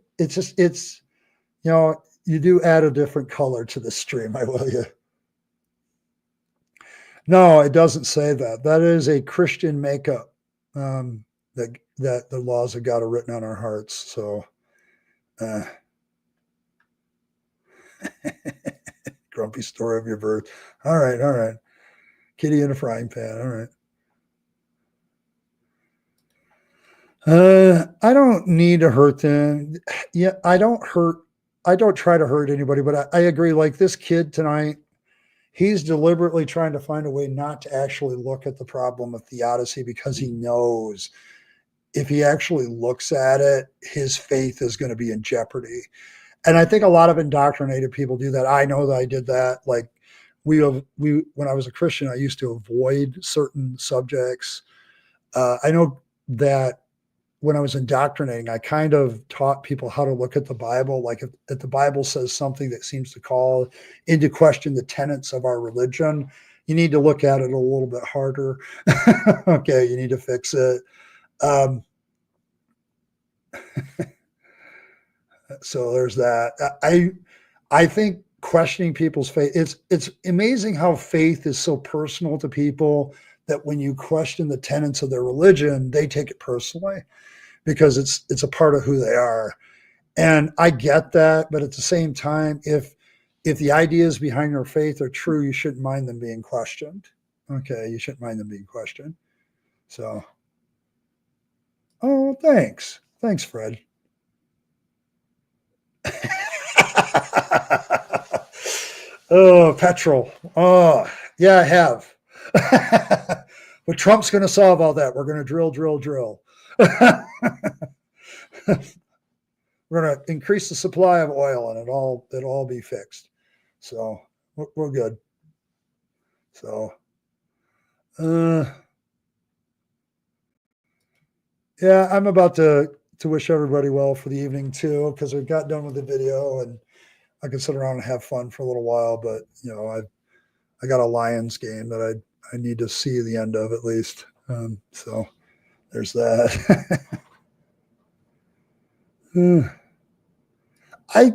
you do add a different color to the stream. I will you. No, it doesn't say that. That is a Christian makeup, that the laws of God are written on our hearts. So, grumpy story of your birth. All right. Kitty in a frying pan. All right. I don't need to hurt them. Yeah, I don't hurt. I don't try to hurt anybody, but I agree. Like this kid tonight, he's deliberately trying to find a way not to actually look at the problem of theodicy because he knows if he actually looks at it, his faith is going to be in jeopardy. And I think a lot of indoctrinated people do that. I know that I did that. Like when I was a Christian, I used to avoid certain subjects. I know that when I was indoctrinating, I kind of taught people how to look at the Bible. Like if the Bible says something that seems to call into question the tenets of our religion, you need to look at it a little bit harder. Okay, you need to fix it. So there's that. I think questioning people's faith, it's amazing how faith is so personal to people that when you question the tenets of their religion, they take it personally because it's a part of who they are. And I get that, but at the same time, if the ideas behind their faith are true, you shouldn't mind them being questioned. Okay, you shouldn't mind them being questioned. So, oh, thanks. Thanks, Fred. Oh, petrol. Oh, yeah, I have. But Trump's going to solve all that. We're going to drill. We're going to increase the supply of oil, and it'll all be fixed. So we're good. So, yeah, I'm about to wish everybody well for the evening too, because I got done with the video and I can sit around and have fun for a little while. But I got a Lions game that I need to see the end of at least. So there's that. I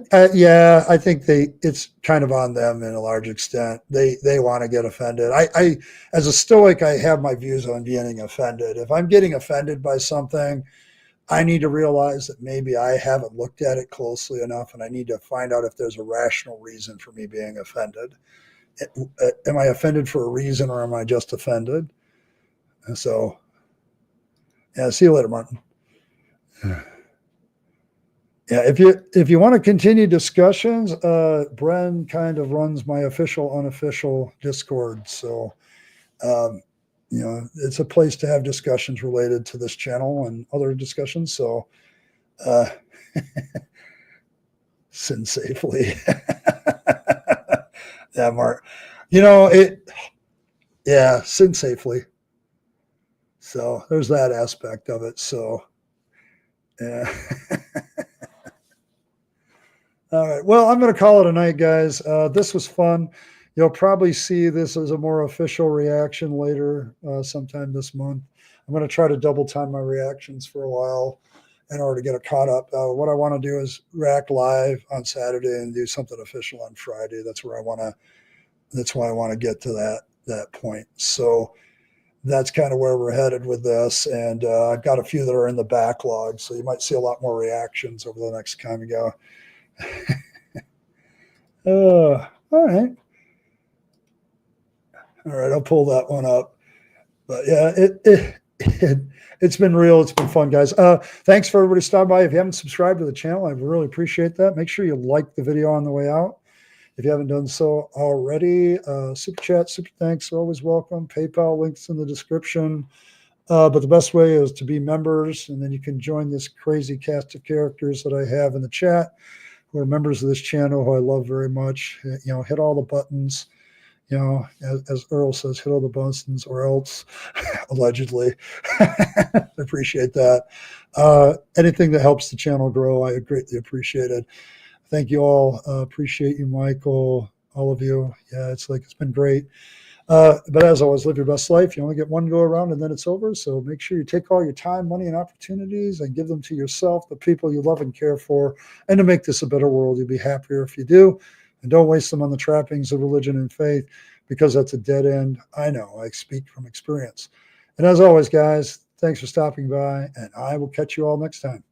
think it's kind of on them in a large extent. They want to get offended. I as a Stoic, I have my views on getting offended. If I'm getting offended by something, I need to realize that maybe I haven't looked at it closely enough, and I need to find out if there's a rational reason for me being offended. Am I offended for a reason, or am I just offended? And so, yeah. See you later, Martin. Yeah, if you want to continue discussions, Bren kind of runs my official, unofficial Discord. So, it's a place to have discussions related to this channel and other discussions. So, sin safely. Yeah, Mark. Yeah, sin safely. So there's that aspect of it. So, yeah. All right. Well, I'm going to call it a night, guys. This was fun. You'll probably see this as a more official reaction later, sometime this month. I'm going to try to double time my reactions for a while in order to get it caught up. What I want to do is react live on Saturday and do something official on Friday. That's why I want to get to that point. So that's kind of where we're headed with this. And I've got a few that are in the backlog. So you might see a lot more reactions over the next time we go. All right. I'll pull that one up. But yeah, it's been real. It's been fun, guys. Thanks for everybody stopping by. If you haven't subscribed to the channel, I really appreciate that. Make sure you like the video on the way out. If you haven't done so already, super chat, super thanks are always welcome. PayPal links in the description. But the best way is to be members, and then you can join this crazy cast of characters that I have in the chat who are members of this channel, who I love very much. Hit all the buttons. As Earl says, hit all the buttons or else, allegedly. I appreciate that. Anything that helps the channel grow, I greatly appreciate it. Thank you all. Appreciate you, Michael, all of you. Yeah, it's been great. But as always, live your best life. You only get one go around and then it's over. So make sure you take all your time, money, and opportunities and give them to yourself, the people you love and care for, and to make this a better world. You'll be happier if you do. And don't waste them on the trappings of religion and faith, because that's a dead end. I know. I speak from experience. And as always, guys, thanks for stopping by, and I will catch you all next time.